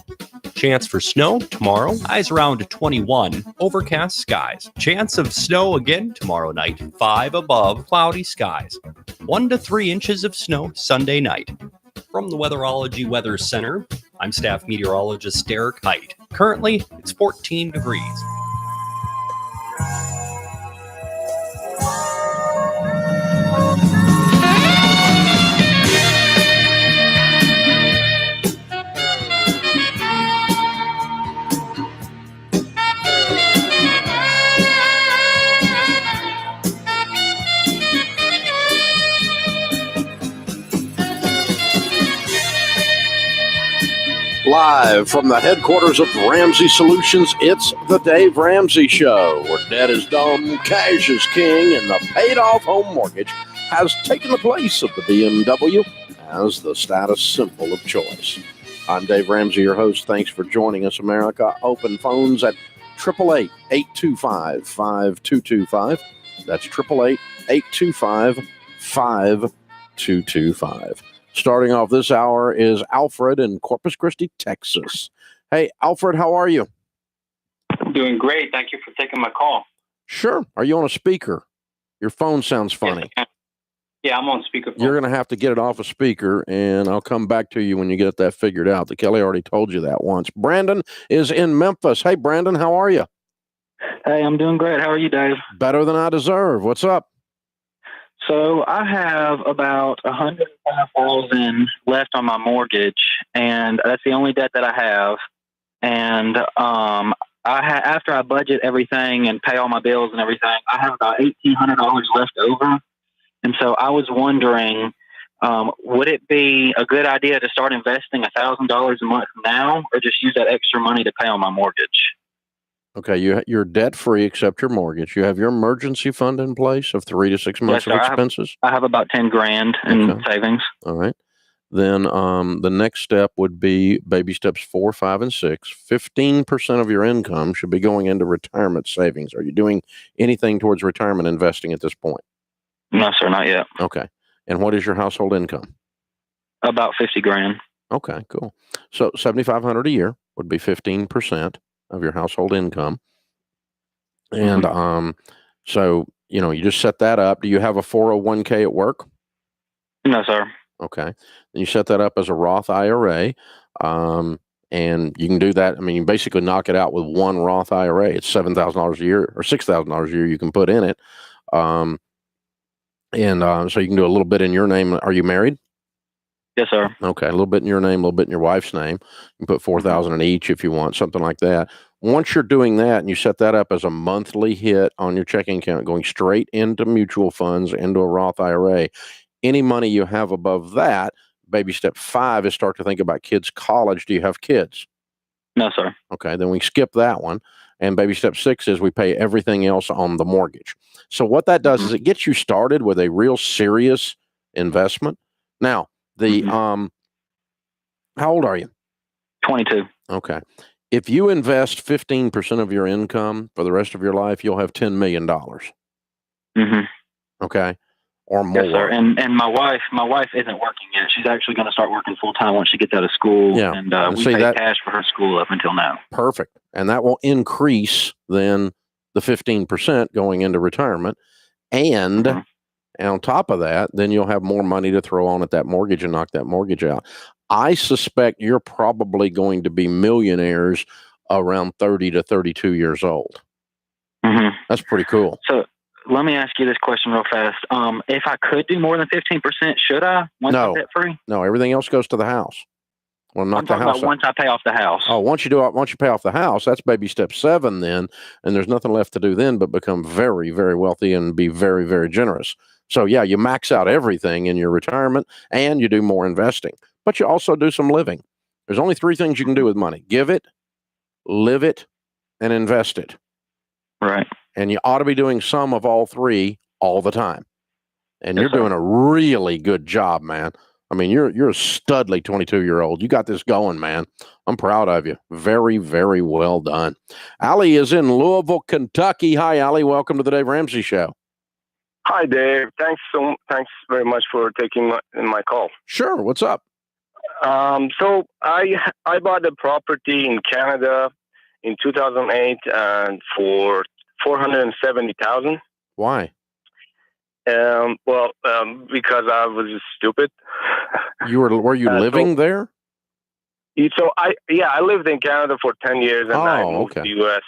Chance for snow tomorrow, highs around 21. Overcast skies. Chance of snow again tomorrow night, 5 above, cloudy skies. 1 to 3 inches of snow Sunday night. From the Weatherology Weather Center, I'm staff meteorologist Derek Height. Currently, it's 14 degrees. Live from the headquarters of Ramsey Solutions, it's the Dave Ramsey Show, where debt is dumb, cash is king, and the paid-off home mortgage has taken the place of the BMW as the status symbol of choice. I'm Dave Ramsey, your host. Thanks for joining us, America. Open phones at 888-825-5225. That's 888-825-5225. Starting off this hour is Alfred in Corpus Christi, Texas. Hey, Alfred, how are you? doing great. Thank you for taking my call. Sure. Are you on a speaker? Your phone sounds funny. Yes, yeah, I'm on speakerphone. You're going to have to get it off a speaker, and I'll come back to you when you get that figured out. The Kelly already told you that once. Brandon is in Memphis. Hey, Brandon, how are you? Hey, I'm doing great. How are you, Dave? Better than I deserve. What's up? So I have about $105,000 left on my mortgage, and that's the only debt that I have. And after I budget everything and pay all my bills and everything, I have about $1,800 left over. And so I was wondering, would it be a good idea to start investing $1,000 a month now, or just use that extra money to pay on my mortgage? Okay, you're debt free except your mortgage. You have your emergency fund in place of 3 to 6 months Yes, of sir. expenses. I have about $10,000 in savings. All right. Then the next step would be baby steps 4, 5, and 6. 15% of your income should be going into retirement savings. Are you doing anything towards retirement investing at this point? No, sir, not yet. Okay. And what is your household income? About $50,000. Okay, cool. So $7,500 a year would be 15% of your household income. And so, you just set that up. Do you have a 401k at work? No, sir. Okay. Then you set that up as a Roth IRA. And you can do that. I mean, you basically knock it out with one Roth IRA. It's $7,000 a year or $6,000 a year you can put in it. So you can do a little bit in your name. Are you married? Yes, sir. Okay, a little bit in your name, a little bit in your wife's name. You can put $4,000 in each if you want, something like that. Once you're doing that and you set that up as a monthly hit on your checking account, going straight into mutual funds, into a Roth IRA, any money you have above that, baby step 5 is start to think about kids' college. Do you have kids? No, sir. Okay, then we skip that one. And baby step 6 is we pay everything else on the mortgage. So what that does is it gets you started with a real serious investment. Now, how old are you? 22. Okay. If you invest 15% of your income for the rest of your life, you'll have $10 million. Okay. Or more. Yes, sir. And my wife isn't working yet. She's actually going to start working full time once she gets out of school. Yeah. And we pay cash for her school up until now. Perfect. And that will increase then the 15% going into retirement. And on top of that, then you'll have more money to throw on at that mortgage and knock that mortgage out. I suspect you're probably going to be millionaires around 30 to 32 years old. That's pretty cool. So let me ask you this question real fast. If I could do more than 15%, should I? Once I'm debt free? No, everything else goes to the house. Well, knock I'm the talking house about once I pay off the house. Oh, once you pay off the house, that's baby step 7 then, and there's nothing left to do then but become very, very wealthy and be very, very generous. So yeah, you max out everything in your retirement and you do more investing, but you also do some living. There's only 3 things you can do with money: give it, live it, and invest it. Right. And you ought to be doing some of all 3 all the time. And Yes, you're doing a really good job, man. I mean, you're a studly 22-year-old. You got this going, man. I'm proud of you. Very, very well done. Allie is in Louisville, Kentucky. Hi, Allie. Welcome to the Dave Ramsey Show. Hi, Dave. Thanks very much for taking my call. Sure. What's up? So I bought a property in Canada in 2008 and for $470,000. Why? Because I was just stupid. Were you living there? So I lived in Canada for 10 years and I moved to the U.S.